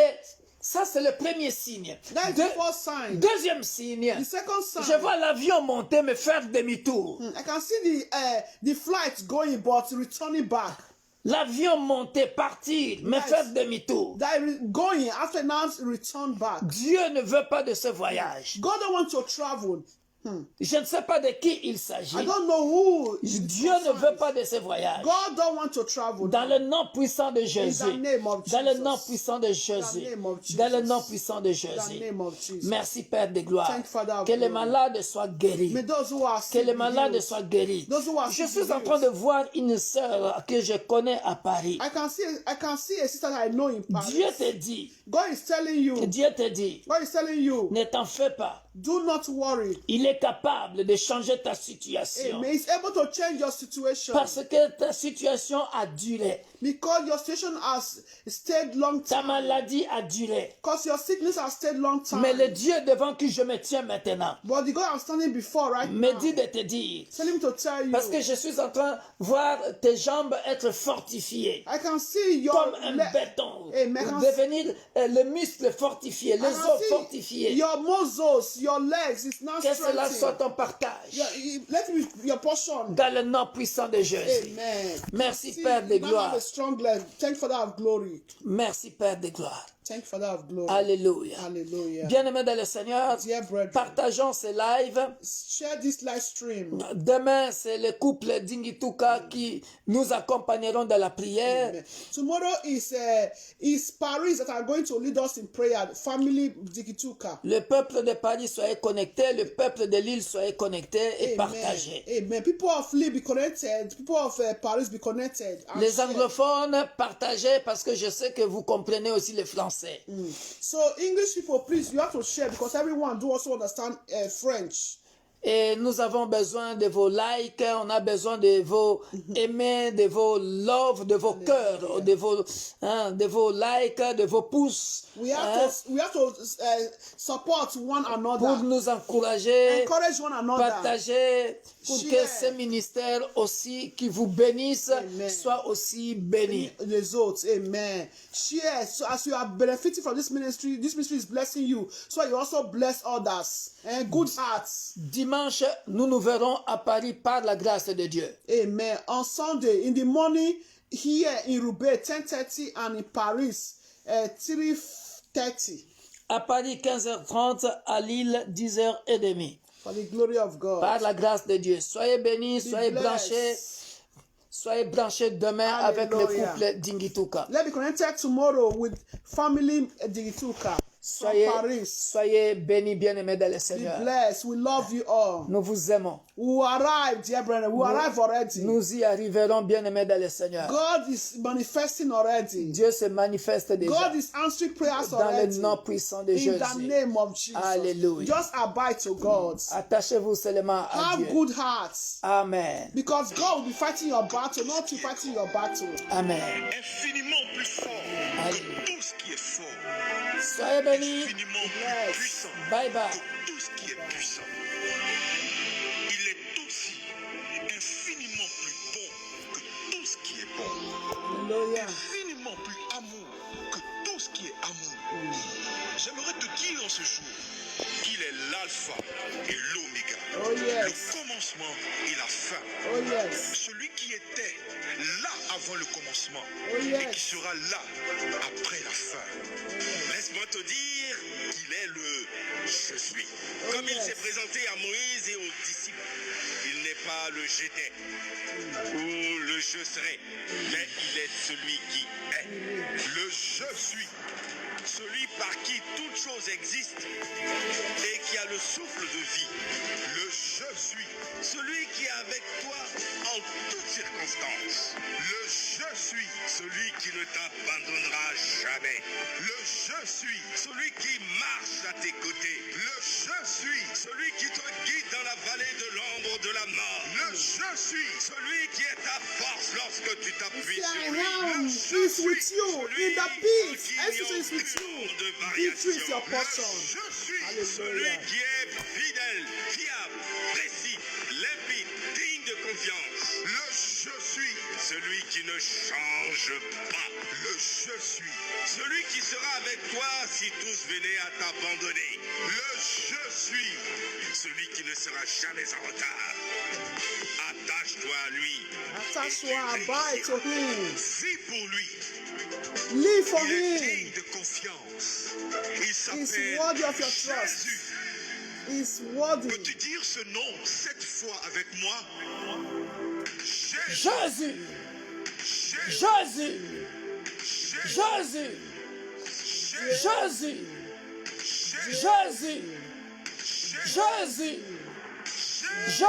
ça, c'est le premier signe. That is the first sign. Deuxième signe. The second sign. Je vois l'avion monter, me faire demi-tour. I can see the flight going but returning back. L'avion monter, partir, me Yes. faire demi-tour. That going after now return back. Dieu ne veut pas de ce voyage. God don't want to travel. Je ne sais pas de qui il I s'agit. don't know who. Dieu ne veut pas de ce voyage. God don't want to travel. Dans le nom puissant de Jésus. In the name of Dans le Jesus. nom puissant de Jésus. name of Jesus. Dans le nom puissant de In the Jésus. name of Jesus. Merci Père de gloire. Thank you, Father of Que les glory. malades soient guéris. May those who are Que sick les be malades healed. soient guéris. Those who are Je sick be suis en train de healed. voir une sœur que je connais à Paris. I can see a sister that I know in Paris. Dieu te dit, God is telling you. Dieu te dit, God is telling you. ne t'en fais pas. Do not worry. Il est capable de changer ta situation. Amen. He's able to change your situation. Parce que ta situation a duré. Because your situation has stayed long Ta time. maladie a duré. Because your sickness has stayed long time. Mais le Dieu devant qui je me tiens maintenant But the God I'm standing before right me now. dit de te dire, Tell him to tell you. parce que je suis en train de voir tes jambes être fortifiées. I can see your Comme un béton. Amen. Devenir le muscle fortifié, I les can os see fortifiés. your muscles, your legs is now Que cela soit strengthened. ton partage. Let it be your portion. Dans le nom puissant de Jésus. Amen. Merci See, Père de you now have gloire. a strong leg. Thank you, Father of glory. Merci Père de gloire. Thank you, Father of glory. Alléluia. Hallelujah. Bien-aimés dans le Seigneur, Dear brethren, partageons ce live. share this live stream. Demain, c'est le couple d'Ingituka qui nous accompagneront dans la prière. Amen. Tomorrow is Paris that are going to lead us in prayer. Family Dikituka. Le peuple de Paris soit connecté, le peuple de l'île soit connecté et partagé. Amen. People of Lee be connected. People of Paris be connected. And Les share. anglophones, partagez parce que je sais que vous comprenez aussi le français. So English people, please, you have to share because everyone do also understand French. Et nous avons besoin de vos likes, on a besoin de vos aimés, de vos love, de vos cœurs, de vos likes, de vos pouces. We have to support one Pour another, nous encourager, encourage one another. partager, pour Share. que ces ministères aussi qui vous bénissent Amen. soient aussi bénis. Results, amen. Share so as you are benefiting from this ministry is blessing you, so you also bless others. And good hearts, Dimanche, nous nous verrons à Paris par la grâce de Dieu. amen. On Sunday in the morning here in Roubaix 10:30 and in Paris 3:30 À Paris, 15h30, à Lille, 10h30. for the glory of God. Par la grâce de Dieu. Soyez bénis, Be soyez blessed. branchés. Soyez branchés demain avec le Hallelujah. couple d'Ingituka. Let's be connected tomorrow with family Digituka from Paris. Soyez bénis, bien-aimés dans le Be Seigneur. blessed. We love you all. Nous vous aimons. We arrived, dear brethren. We arrived already. Nous y arriverons, bien-aimés dans le Seigneur. God is manifesting already. Dieu se manifeste déjà God is answering prayers dans le already. nom puissant de In Jésus. the name of Jesus. Alléluia. Just abide to God. Attachez-vous seulement à Have Dieu. good hearts. Amen. Because God will be fighting your battle, not you fighting your battle. Amen. Infiniment plus fort Alléluia. que tout ce qui est fort. Soyez bénis. Infiniment plus puissant Bye bye. que tout ce qui est puissant. Il est aussi infiniment plus bon que tout ce qui est bon. Hallelujah. Infiniment plus amour que tout ce qui est amour. J'aimerais te dire en ce jour qu'il est l'alpha et l'oméga. Oh yes. Le commencement et la la fin. Oh yes. Celui qui était là avant le commencement Oh et qui yes. sera là après la fin. Laisse-moi te dire qu'il est le je suis. Oh Comme il yes. s'est présenté à Moïse et aux disciples, il n'est pas le j'étais ou le je serai, mais il est celui qui est. Le je suis. Celui par qui toute chose existe et qui a le souffle de vie. Le je suis. Celui qui est avec toi en toutes circonstances. Le je suis. Celui qui ne t'abandonnera jamais. Le je suis. Celui qui marche à tes côtés. Le je suis. Celui qui te guide dans la vallée de l'ombre de la mort. Le je suis. Celui qui est ta force lorsque tu t'appuies See, sur I lui. am Le is je with suis. you Celui in the en peace. qui Jesus il n'y a is with aucune you. onde de Victory is your variation. portion. Je suis Hallelujah. celui qui est fidèle, fiable, précis, limpide, digne de confiance. Le je suis celui qui ne change pas. Le je suis celui qui sera avec toi si tous venaient à t'abandonner. Le je suis celui qui ne sera jamais en retard. Attache-toi à lui. Attach-toi, abide to him. Vis pour lui. Live for Il est him. digne de confiance. Il He's s'appelle worthy of your trust. Jésus. He's worthy. Peux-tu dire ce nom 7 fois avec moi? Jésus. Jésus, Jésus. Jésus, Jésus, Jésus, Jésus, Jésus, Jésus.